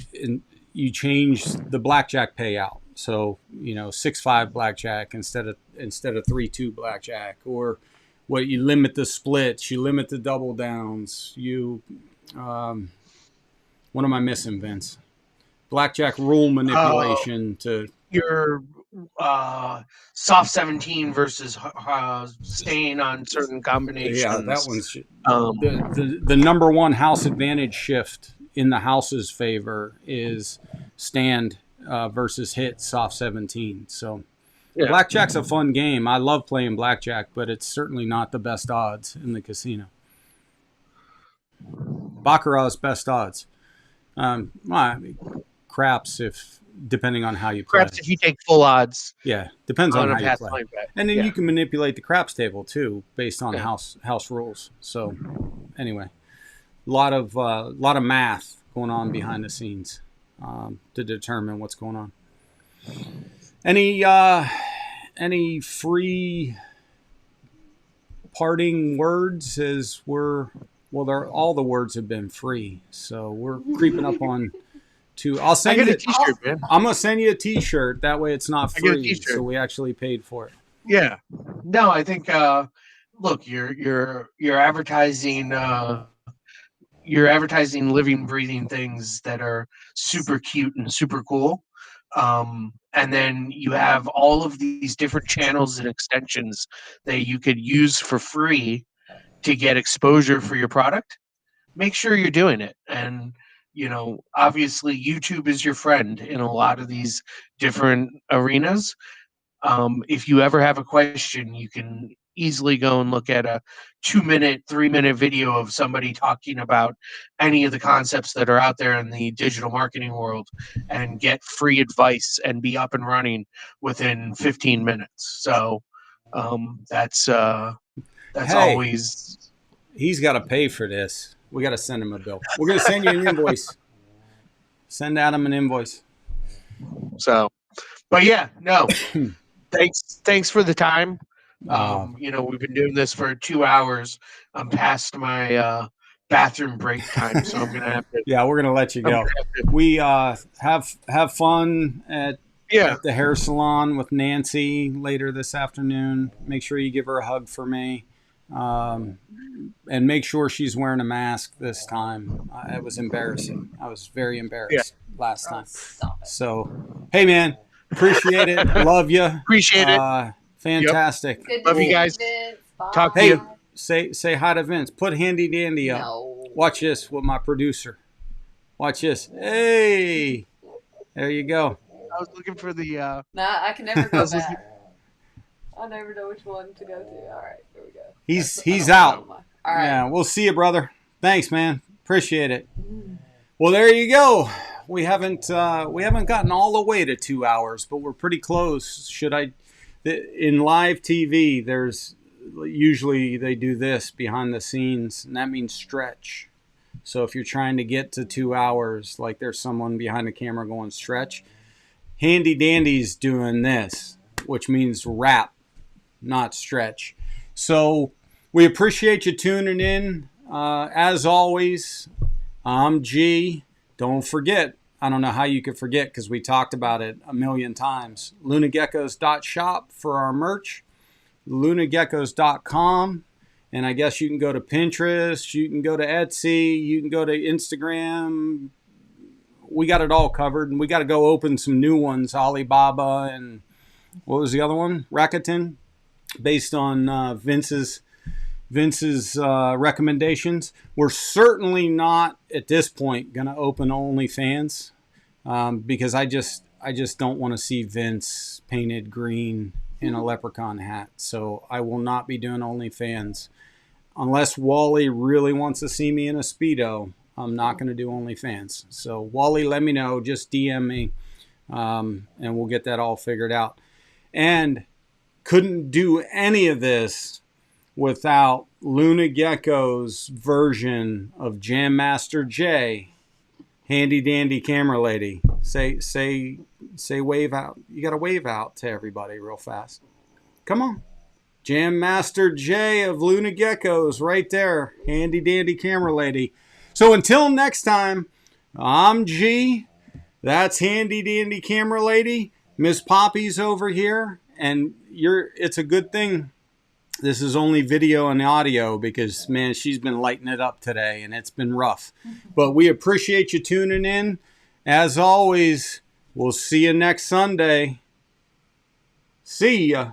change the blackjack payout. So, 6-5 blackjack instead of 3-2 blackjack, or what, you limit the splits, you limit the double downs. What am I missing, Vince? Blackjack rule manipulation to your soft 17 versus staying on certain combinations. Yeah, that one's Um, the number one house advantage shift in the house's favor is stand versus hit soft 17. So yeah. blackjack's a fun game. I love playing blackjack, but it's certainly not the best odds in the casino. Baccarat's best odds. Craps if depending on how you play. Perhaps if you take full odds. Yeah, depends on how you play. Line bet. And then Yeah. you can manipulate the craps table too, based on house rules. So, anyway, a lot of math going on behind the scenes to determine what's going on. Any free parting words? As all the words have been free, so we're creeping up on. I'll send you a t-shirt, man. I'm gonna send you a t-shirt. That way, it's not I get a free, t-shirt. so we actually paid for it. Yeah. No, I think look, you're advertising living, breathing things that are super cute and super cool. And then you have all of these different channels and extensions that you could use for free to get exposure for your product. Make sure you're doing it. And obviously YouTube is your friend in a lot of these different arenas. If you ever have a question, you can easily go and look at a 2-minute, 3-minute video of somebody talking about any of the concepts that are out there in the digital marketing world and get free advice and be up and running within 15 minutes. So that's always. He's got to pay for this. We got to send him a bill. We're going to send you an invoice. Send Adam an invoice. So, but yeah, no. Thanks for the time. We've been doing this for 2 hours. I'm past my bathroom break time, so I'm gonna have to. Yeah, we're gonna let you go. We have fun at the hair salon with Nancy later this afternoon. Make sure you give her a hug for me. And make sure she's wearing a mask this time. It was embarrassing. I was very embarrassed last time. So, hey man, appreciate it. Love you. Appreciate it. Fantastic. Good Love you guys. Talk to you. Say hi to Vince. Put Handy Dandy up. No. Watch this with my producer. Watch this. Hey, there you go. I was looking for the. Nah, I can never go back. I never know which one to go to. All right, here we go. He's out. All right. Yeah, we'll see you, brother. Thanks, man. Appreciate it. Well, there you go. We haven't gotten all the way to 2 hours, but we're pretty close. In live TV, there's usually they do this behind the scenes, and that means stretch. So if you're trying to get to 2 hours, like there's someone behind the camera going stretch, Handy Dandy's doing this, which means wrap, not stretch. So we appreciate you tuning in. As always, I'm G. Don't forget, I don't know how you could forget because we talked about it a million times. LunaGeckos.shop for our merch. LunaGeckos.com. And I guess you can go to Pinterest, you can go to Etsy, you can go to Instagram. We got it all covered, and we got to go open some new ones, Alibaba and what was the other one? Rakuten, based on Vince's recommendations. We're certainly not at this point going to open OnlyFans because I just don't want to see Vince painted green in a leprechaun hat. So I will not be doing OnlyFans unless Wally really wants to see me in a Speedo. I'm not going to do OnlyFans. So Wally, let me know. Just DM me. and we'll get that all figured out. And couldn't do any of this without Luna Gecko's version of Jam Master J, handy dandy camera lady. Say wave out. You got to wave out to everybody real fast. Come on. Jam Master J of Luna Geckos right there. Handy dandy camera lady. So until next time, I'm G. That's handy dandy camera lady. Miss Poppy's over here. And it's a good thing this is only video and audio because, man, she's been lighting it up today and it's been rough. But we appreciate you tuning in. As always, we'll see you next Sunday. See ya.